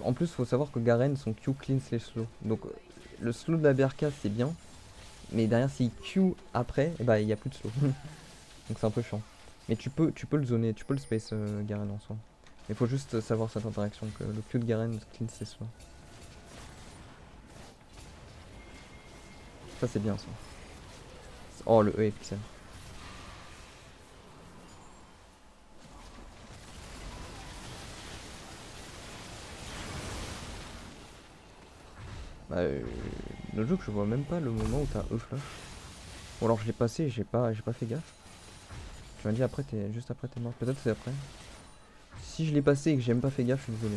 En plus faut savoir que Garen son Q cleanse les slows. Donc le slow de la BRK c'est bien. Mais derrière s'il Q après, et bah il n'y a plus de slow. Donc c'est un peu chiant. Mais tu peux le zoner, tu peux le space Garen en soi. Mais faut juste savoir cette interaction, que le Q de Garen clean c'est slow. Ça c'est bien ça. Oh le E est pixel. Bah le jeu que je vois même pas le moment où t'as E flash. Ou alors je l'ai passé et j'ai pas fait gaffe. Tu m'as dit après t'es juste après t'es mort. Peut-être c'est après. Si je l'ai passé et que j'ai même pas fait gaffe, je suis désolé.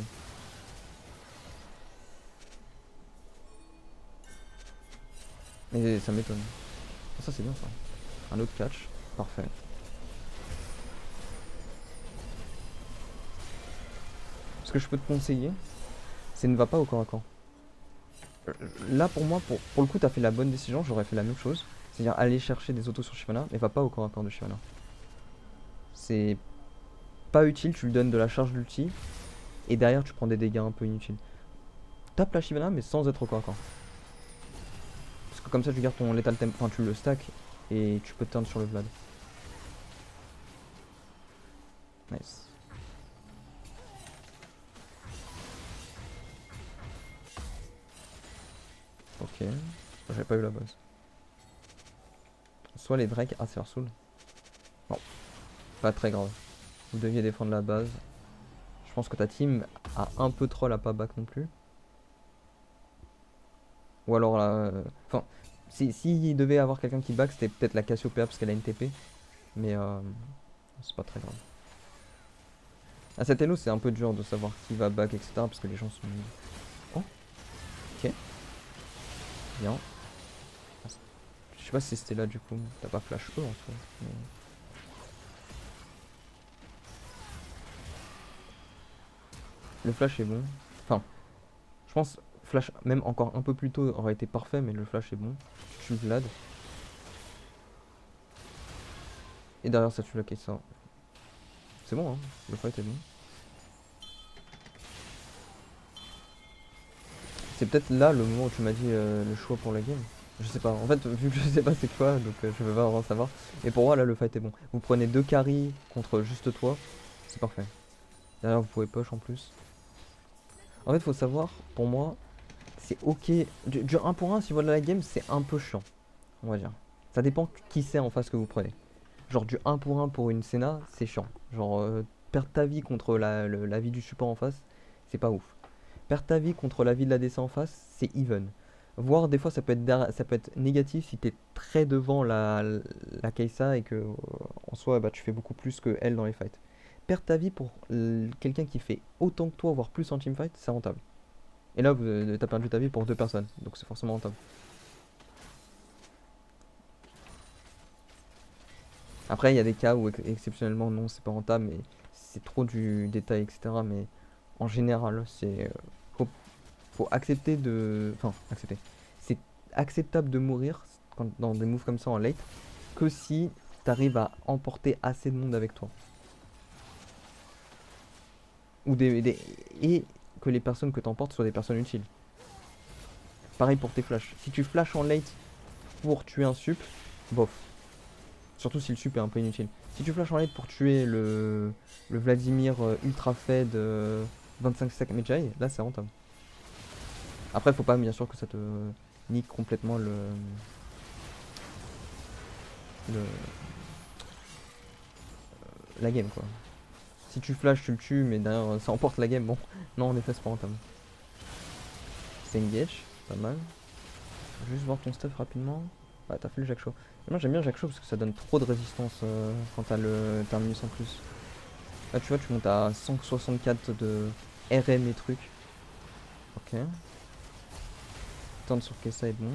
Mais ça m'étonne. Ah, ça c'est bien ça. Un autre catch. Parfait. Ce que je peux te conseiller, c'est ne va pas au corps à corps. Là pour moi, pour le coup t'as fait la bonne décision, j'aurais fait la même chose. C'est-à-dire aller chercher des autos sur Shyvana, mais va pas au corps à corps de Shyvana. C'est pas utile, tu lui donnes de la charge d'ulti, et derrière tu prends des dégâts un peu inutiles. Tape la Shyvana mais sans être au corps à corps. Parce que comme ça tu gardes ton lethal temp, enfin tu le stack, et tu peux te turn sur le Vlad. Nice. Ok, j'avais pas eu la base. Soit les Drake, ah c'est leur soul. Non, pas très grave. Vous deviez défendre la base. Je pense que ta team a un peu troll à pas back non plus. Ou alors là... Enfin, s'il devait avoir quelqu'un qui back, c'était peut-être la Cassiopeia parce qu'elle a une TP. Mais c'est pas très grave. À cet elo, c'est un peu dur de savoir qui va back, etc. Parce que les gens sont... Oh, ok. Bien. Je sais pas si c'était là du coup. T'as pas flash E en soi. Mais... Le flash est bon. Enfin, je pense flash même encore un peu plus tôt aurait été parfait, mais le flash est bon. Tu tues Vlad. Et derrière ça tue la Kai'Sa. C'est bon hein, le fight est bon. C'est peut-être là le moment où tu m'as dit le choix pour la game. Je sais pas, en fait vu que je sais pas c'est quoi, donc je veux pas vraiment savoir. Et pour moi là le fight est bon. Vous prenez 2 carries contre juste toi, c'est parfait. Derrière vous pouvez push en plus. En fait faut savoir, pour moi, c'est ok. Du 1 pour 1 si vous voulez la game c'est un peu chiant, on va dire. Ça dépend qui c'est en face que vous prenez. Genre du 1 pour une Senna, c'est chiant. Genre perdre ta vie contre la vie du support en face, c'est pas ouf. Perdre ta vie contre la vie de la DC en face, c'est even. Voire des fois ça peut être négatif si t'es très devant la Kai'Sa et que en soi bah, tu fais beaucoup plus que elle dans les fights. Perdre ta vie pour quelqu'un qui fait autant que toi, voire plus en teamfight, c'est rentable. Et là t'as perdu ta vie pour 2 personnes, donc c'est forcément rentable. Après, il y a des cas où exceptionnellement non, c'est pas rentable, mais c'est trop du détail, etc. Mais en général, faut, faut accepter de. Enfin, accepter. C'est acceptable de mourir dans des moves comme ça en late que si t'arrives à emporter assez de monde avec toi. Ou et que les personnes que t'emportes soient des personnes utiles. Pareil pour tes flashs. Si tu flashes en late pour tuer un sup, bof. Surtout si le sup est un peu inutile. Si tu flashes en late pour tuer le Vladimir ultra fed 25 sacs Medjay, là c'est rentable. Après faut pas bien sûr que ça te nique complètement le, la game quoi. Si tu flash, tu le tues, mais derrière ça emporte la game. Bon, non, en effet, c'est pas rentable. C'est engage, pas mal. Juste voir ton stuff rapidement. Ouais, t'as fait le Jack Show. Moi j'aime bien Jack Show parce que ça donne trop de résistance quand t'as le terminus en plus. Là tu vois, tu montes à 164 de RM et trucs. Ok. Turn sur Kessa est bon.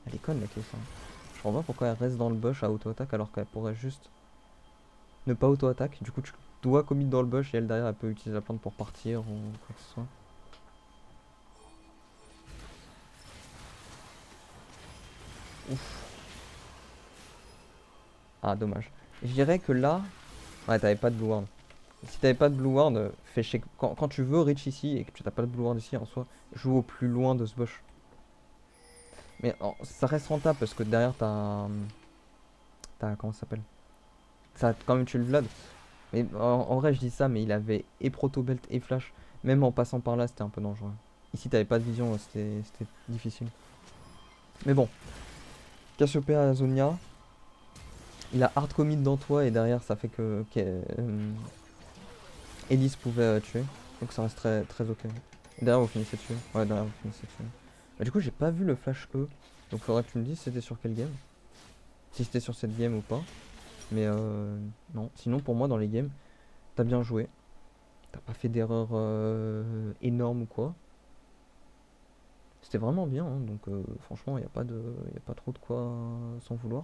Elle est conne la Kessa. Je comprends pas pourquoi elle reste dans le bush à auto-attaque alors qu'elle pourrait juste ne pas auto-attaque. Du coup tu dois commit dans le bush et elle derrière elle peut utiliser la plante pour partir ou quoi que ce soit. Ouf. Ah dommage. Je dirais que là... Ouais, t'avais pas de Blue Ward. Si t'avais pas de Blue Ward, fais quand tu veux reach ici et que tu n'as pas de Blue Ward ici en soi, joue au plus loin de ce bush. Mais ça reste rentable parce que derrière t'as comment ça s'appelle? Ça a quand même tué le Vlad. Mais en vrai je dis ça, mais il avait et Proto Belt et Flash. Même en passant par là c'était un peu dangereux. Ici t'avais pas de vision, c'était difficile. Mais bon, Cassiopeia Azonia, il a hard commit dans toi et derrière ça fait que Elise pouvait tuer. Donc ça reste très, très ok. Derrière vous finissez dessus. Ouais, derrière vous finissez dessus. Bah, du coup j'ai pas vu le flash E. Donc faudrait que tu me dises c'était sur quelle game. Si c'était sur cette game ou pas. Mais non. Sinon pour moi dans les games, t'as bien joué. T'as pas fait d'erreur énorme ou quoi. C'était vraiment bien, hein, donc franchement, y a pas trop de quoi s'en vouloir.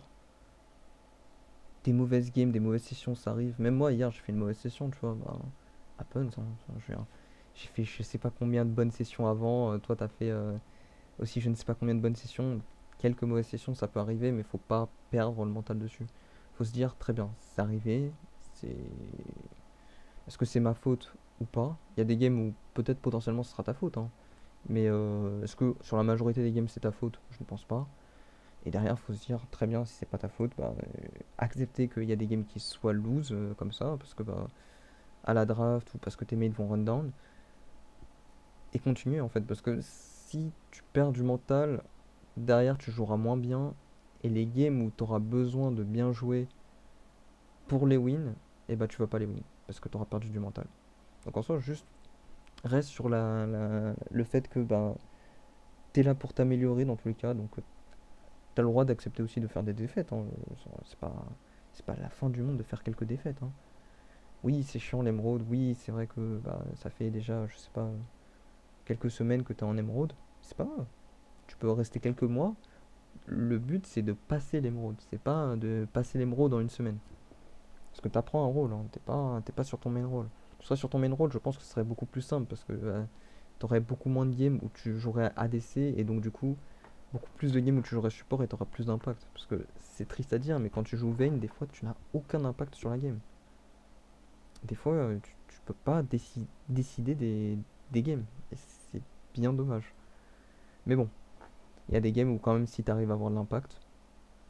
Des mauvaises games, des mauvaises sessions, ça arrive. Même moi, hier, j'ai fait une mauvaise session, tu vois. Bah, happens, hein. Enfin, j'ai fait je sais pas combien de bonnes sessions avant. Toi, t'as fait aussi je ne sais pas combien de bonnes sessions. Quelques mauvaises sessions, ça peut arriver, mais faut pas perdre le mental dessus. Faut se dire, très bien, c'est arrivé. C'est... Est-ce que c'est ma faute ou pas? Il y a des games où peut-être potentiellement ce sera ta faute, hein. Mais est-ce que sur la majorité des games c'est ta faute? Je ne pense pas. Et derrière, faut se dire, très bien, si c'est pas ta faute, bah, accepter qu'il y a des games qui soient lose comme ça, parce que bah, à la draft ou parce que tes mates vont run down, et continuer en fait, parce que si tu perds du mental, derrière tu joueras moins bien, et les games où tu auras besoin de bien jouer pour les wins, et bah tu vas pas les win, parce que tu auras perdu du mental. Donc en soi, juste reste sur le fait que bah, t'es là pour t'améliorer dans tous les cas, donc t'as le droit d'accepter aussi de faire des défaites, hein. C'est pas la fin du monde de faire quelques défaites, hein. Oui, c'est chiant l'émeraude. Oui, c'est vrai que bah, ça fait déjà, je sais pas, quelques semaines que t'es en émeraude. C'est pas grave. Tu peux rester quelques mois. Le but, c'est de passer l'émeraude. C'est pas de passer l'émeraude en une semaine. Parce que t'apprends un rôle, hein. T'es pas sur ton main rôle. Tu serais sur ton main rôle, je pense que ce serait beaucoup plus simple parce que t'aurais beaucoup moins de games où tu jouerais ADC et donc du coup beaucoup plus de games où tu jouerais support et tu auras plus d'impact. Parce que c'est triste à dire, mais quand tu joues Vayne, des fois tu n'as aucun impact sur la game. Des fois, tu peux pas décider des games. Et c'est bien dommage. Mais bon, il y a des games où quand même si tu arrives à avoir de l'impact.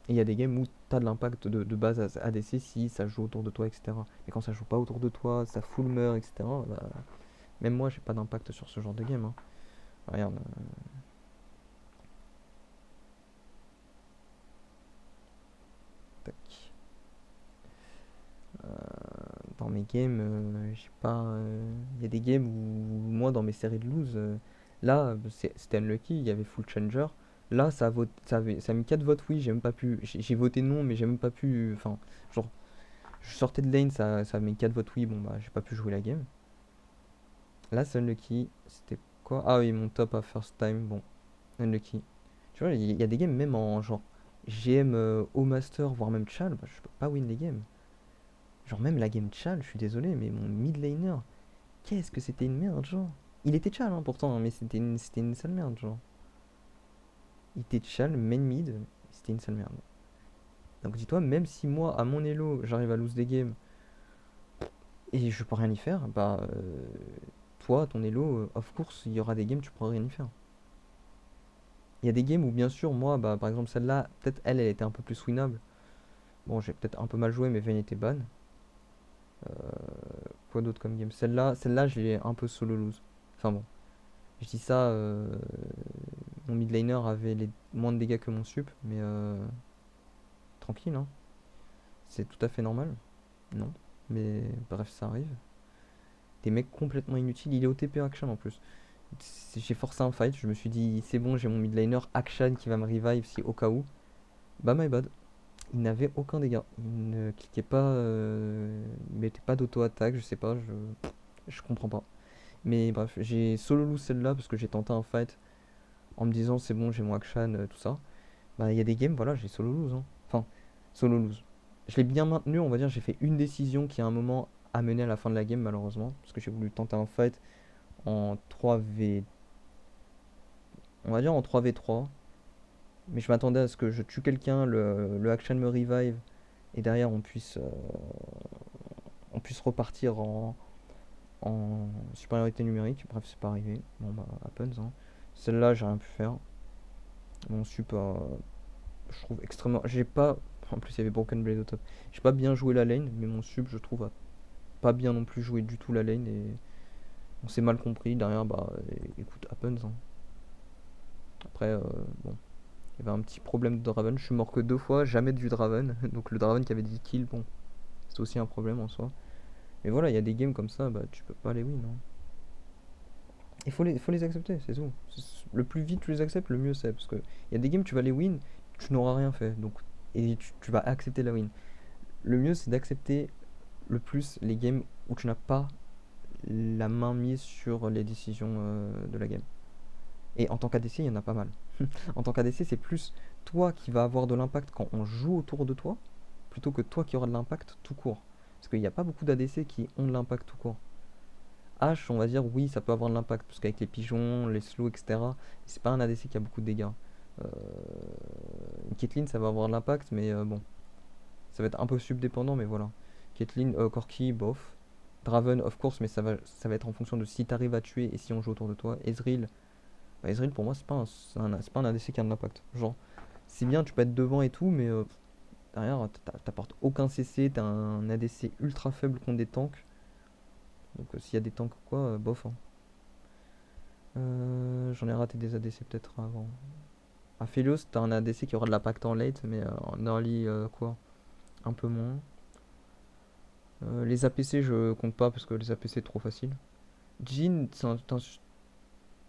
Et il y a des games où tu as de l'impact de base à ADC si ça joue autour de toi, etc. Mais quand ça joue pas autour de toi, ça full meurt, etc. Bah, même moi, j'ai pas d'impact sur ce genre de game, hein. Regarde. Tac. Dans mes games, j'ai pas. Il y a des games où moi dans mes séries de lose, là c'était unlucky, il y avait full changer. Là ça a mis 4 votes oui, j'ai même pas pu. J'ai voté non, mais j'ai même pas pu. Enfin, genre, je sortais de lane, ça a mis 4 votes oui, bon bah j'ai pas pu jouer la game. Là c'est unlucky, c'était quoi? Ah oui, mon top à first time, bon, unlucky. Tu vois, il y a des games même en genre GM au master, voire même chal, bah, je peux pas win les games. Genre même la game chal, je suis désolé, mais mon mid laner, qu'est-ce que c'était une merde, genre. Il était chal, hein, pourtant, hein, mais c'était une sale merde, genre. Il était chal, main mid, c'était une sale merde. Donc dis-toi, même si moi, à mon elo, j'arrive à lose des games et je peux rien y faire, bah, toi, ton elo, of course, il y aura des games, tu pourras rien y faire. Il y a des games où, bien sûr, moi, bah, par exemple, celle-là, peut-être elle était un peu plus winnable. Bon, j'ai peut-être un peu mal joué, mais Vayne était ban. Quoi d'autre comme game? Celle-là, je l'ai un peu solo lose. Enfin bon. Je dis ça, mon mid laner avait moins de dégâts que mon sup, mais tranquille, hein. C'est tout à fait normal. Non. Mais bref, ça arrive. Des mecs complètement inutiles. Il est au TP Action en plus. J'ai forcé un fight. Je me suis dit, c'est bon, j'ai mon mid laner Action qui va me revive si au cas où. Bah, my bad. Il n'avait aucun dégât. Il ne cliquait pas. Il mettait pas d'auto-attaque. Je sais pas. Je comprends pas. Mais bref, j'ai solo lose celle-là parce que j'ai tenté un fight en me disant, c'est bon, j'ai mon Action, tout ça. Bah, il y a des games, voilà, j'ai solo lose, hein. Enfin, solo lose. Je l'ai bien maintenu, on va dire, j'ai fait une décision qui à un moment a mené à la fin de la game, malheureusement. Parce que j'ai voulu tenter un fight en 3v. On va dire en 3v3. Mais je m'attendais à ce que je tue quelqu'un, le action me revive, et derrière on puisse repartir en supériorité numérique. Bref, c'est pas arrivé. Bon, bah, happens, hein. Celle-là, j'ai rien pu faire. Mon sup, je trouve extrêmement. J'ai pas. En plus, il y avait Broken Blade au top. J'ai pas bien joué la lane, mais mon sub, je trouve, a pas bien non plus joué du tout la lane. Et on s'est mal compris. Derrière, bah écoute, happens, hein. Après, bon, il y avait un petit problème de Draven. Je suis mort que 2 fois, jamais du Draven. Donc le Draven qui avait 10 kills, bon, c'est aussi un problème en soi. Mais voilà, il y a des games comme ça, bah tu peux pas les win, hein. Il faut les accepter, c'est tout. Le plus vite tu les acceptes, le mieux c'est. Parce que il y a des games, tu vas les win, tu n'auras rien fait. Donc, et tu vas accepter la win. Le mieux c'est d'accepter le plus les games où tu n'as pas la main mise sur les décisions de la game. Et en tant qu'ADC, il y en a pas mal. En tant qu'ADC, c'est plus toi qui vas avoir de l'impact quand on joue autour de toi, plutôt que toi qui auras de l'impact tout court. Parce qu'il n'y a pas beaucoup d'ADC qui ont de l'impact tout court. H, on va dire, oui, ça peut avoir de l'impact, parce qu'avec les pigeons, les slows, etc., c'est pas un ADC qui a beaucoup de dégâts. Euh, Caitlyn, ça va avoir de l'impact, mais bon, ça va être un peu subdépendant, mais voilà. Caitlyn, Corki, bof. Draven, of course, mais ça va être en fonction de si t'arrives à tuer et si on joue autour de toi. Ezreal, bah, Ezreal pour moi, c'est pas un ADC qui a de l'impact. Genre, c'est bien, tu peux être devant et tout, mais derrière, t'apportes aucun CC, t'as un ADC ultra faible contre des tanks. Donc s'il y a des tanks ou quoi, bof, hein. J'en ai raté des ADC peut-être avant. Aphelios, t'as un ADC qui aura de l'impact en late, mais en early, quoi, un peu moins. Les APC, je compte pas parce que les APC trop facile. Jhin,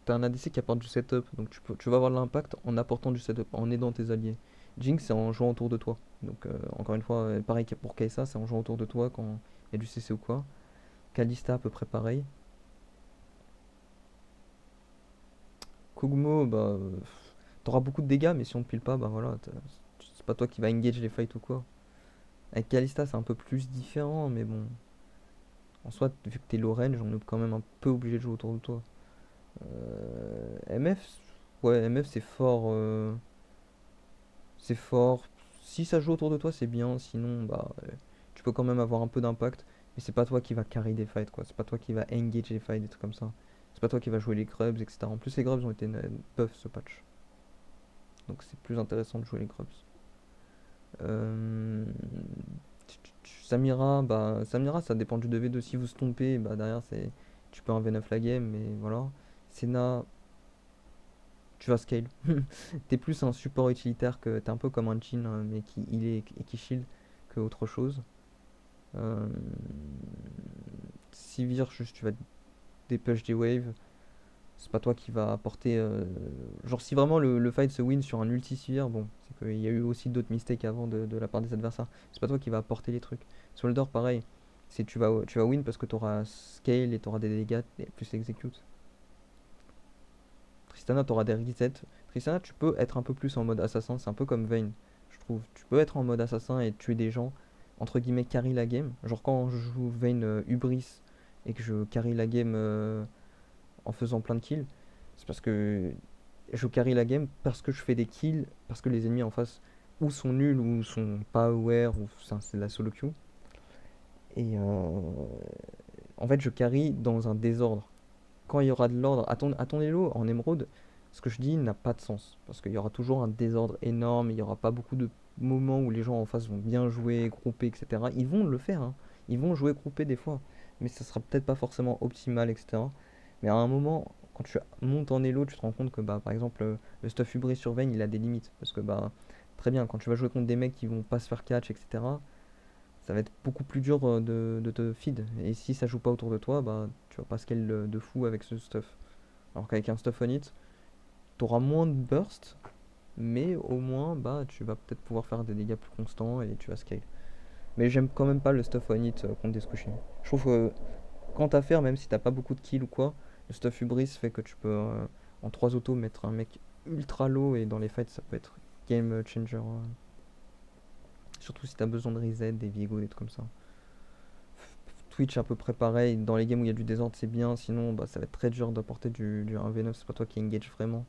t'as un ADC qui apporte du setup, donc tu vas avoir de l'impact en apportant du setup, en aidant tes alliés. Jinx, c'est en jouant autour de toi. Donc, encore une fois, pareil que pour Kai'Sa, c'est en jouant autour de toi quand il y a du CC ou quoi. Kalista, à peu près pareil. Kog'Maw, bah, t'auras beaucoup de dégâts, mais si on te pile pas, bah voilà, c'est pas toi qui va engage les fights ou quoi. Avec Kalista, c'est un peu plus différent, mais bon. En soi, vu que t'es low range, on est quand même un peu obligé de jouer autour de toi. MF, ouais, MF c'est fort. C'est fort. Si ça joue autour de toi, c'est bien. Sinon, bah, tu peux quand même avoir un peu d'impact. Mais c'est pas toi qui va carry des fights, quoi. C'est pas toi qui va engage les fights, des trucs comme ça. C'est pas toi qui va jouer les grubs, etc. En plus, les grubs ont été buff ce patch. Donc c'est plus intéressant de jouer les grubs. Euh, Samira, ça dépend du 2v2. Si vous stompez, bah derrière, tu peux un V9 la game, mais voilà. Senna, tu vas scale. T'es plus un support utilitaire que t'es un peu comme un Jhin, hein, mais qui il est et qui shield que autre chose. Euh, Sivir, juste tu vas dépêcher des waves. C'est pas toi qui va apporter. Genre, si vraiment le fight se win sur un ulti Sivir, bon, c'est qu'il y a eu aussi d'autres mistakes avant de la part des adversaires. C'est pas toi qui va apporter les trucs. Soldier, pareil. Tu vas win parce que t'auras scale et t'auras des dégâts et plus execute. Tristana, t'auras des resets. Tristana, tu peux être un peu plus en mode assassin. C'est un peu comme Vayne, je trouve. Tu peux être en mode assassin et tuer des gens, entre guillemets, carry la game. Genre, quand je joue Vayne Hubris et que je carry la game en faisant plein de kills, c'est parce que je carry la game parce que je fais des kills, parce que les ennemis en face ou sont nuls ou sont pas aware, ou c'est de la solo queue. Et en fait, je carry dans un désordre. Quand il y aura de l'ordre à ton elo en émeraude, ce que je dis n'a pas de sens. Parce qu'il y aura toujours un désordre énorme, il n'y aura pas beaucoup de moments où les gens en face vont bien jouer, grouper, etc. Ils vont le faire, hein. Ils vont jouer groupé des fois, mais ça sera peut-être pas forcément optimal, etc. Mais à un moment, quand tu montes en elo, tu te rends compte que bah, par exemple, le stuff Hubris sur Vayne, il a des limites. Parce que bah, très bien, quand tu vas jouer contre des mecs qui vont pas se faire catch, etc., ça va être beaucoup plus dur de te feed. Et si ça joue pas autour de toi, bah, tu vas pas scale de fou avec ce stuff. Alors qu'avec un stuff on it, tu auras moins de burst, mais au moins, bah, tu vas peut-être pouvoir faire des dégâts plus constants et tu vas scale. Mais j'aime quand même pas le stuff on it contre des squishy. Je trouve que quant à faire, même si t'as pas beaucoup de kills ou quoi, le stuff hubris fait que tu peux en 3 autos mettre un mec ultra low et dans les fights ça peut être game changer. Surtout si t'as besoin de reset, des Viego, des trucs comme ça. Twitch à peu près pareil, dans les games où il y a du désordre c'est bien, sinon bah, ça va être très dur d'apporter du 1v9, c'est pas toi qui engage vraiment.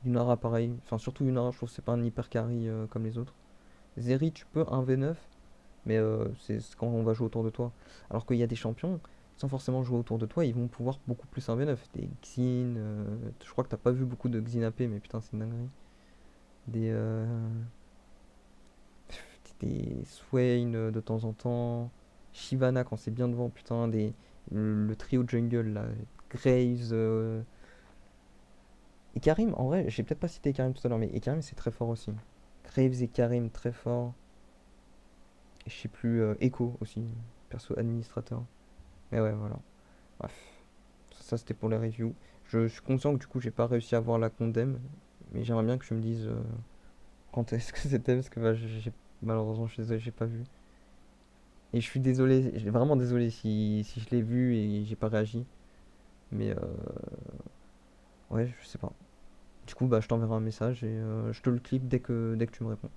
Yunara pareil, enfin surtout Yunara je trouve que c'est pas un hyper carry comme les autres. Zeri tu peux 1v9, mais c'est quand on va jouer autour de toi. Alors qu'il y a des champions, sans forcément jouer autour de toi, ils vont pouvoir beaucoup plus 1v9. Des Xin, je crois que t'as pas vu beaucoup de Xin AP, mais putain, c'est une dinguerie. Des, des Swain de temps en temps. Shyvana quand c'est bien devant, putain, le trio jungle là. Graves. Et Karim, en vrai, j'ai peut-être pas cité Karim tout à l'heure, mais et Karim c'est très fort aussi. Graves et Karim très fort. Et je sais plus, Echo aussi, perso administrateur. Mais ouais, voilà. Bref, ça c'était pour les reviews. Je suis conscient que du coup j'ai pas réussi à voir la condemn, mais j'aimerais bien que tu me dises quand est-ce que c'était, parce que bah, malheureusement je suis désolé, j'ai pas vu. Et je suis désolé, vraiment désolé si je l'ai vu et j'ai pas réagi. Mais ouais, je sais pas. Du coup, bah, je t'enverrai un message et je te le clip dès que tu me réponds.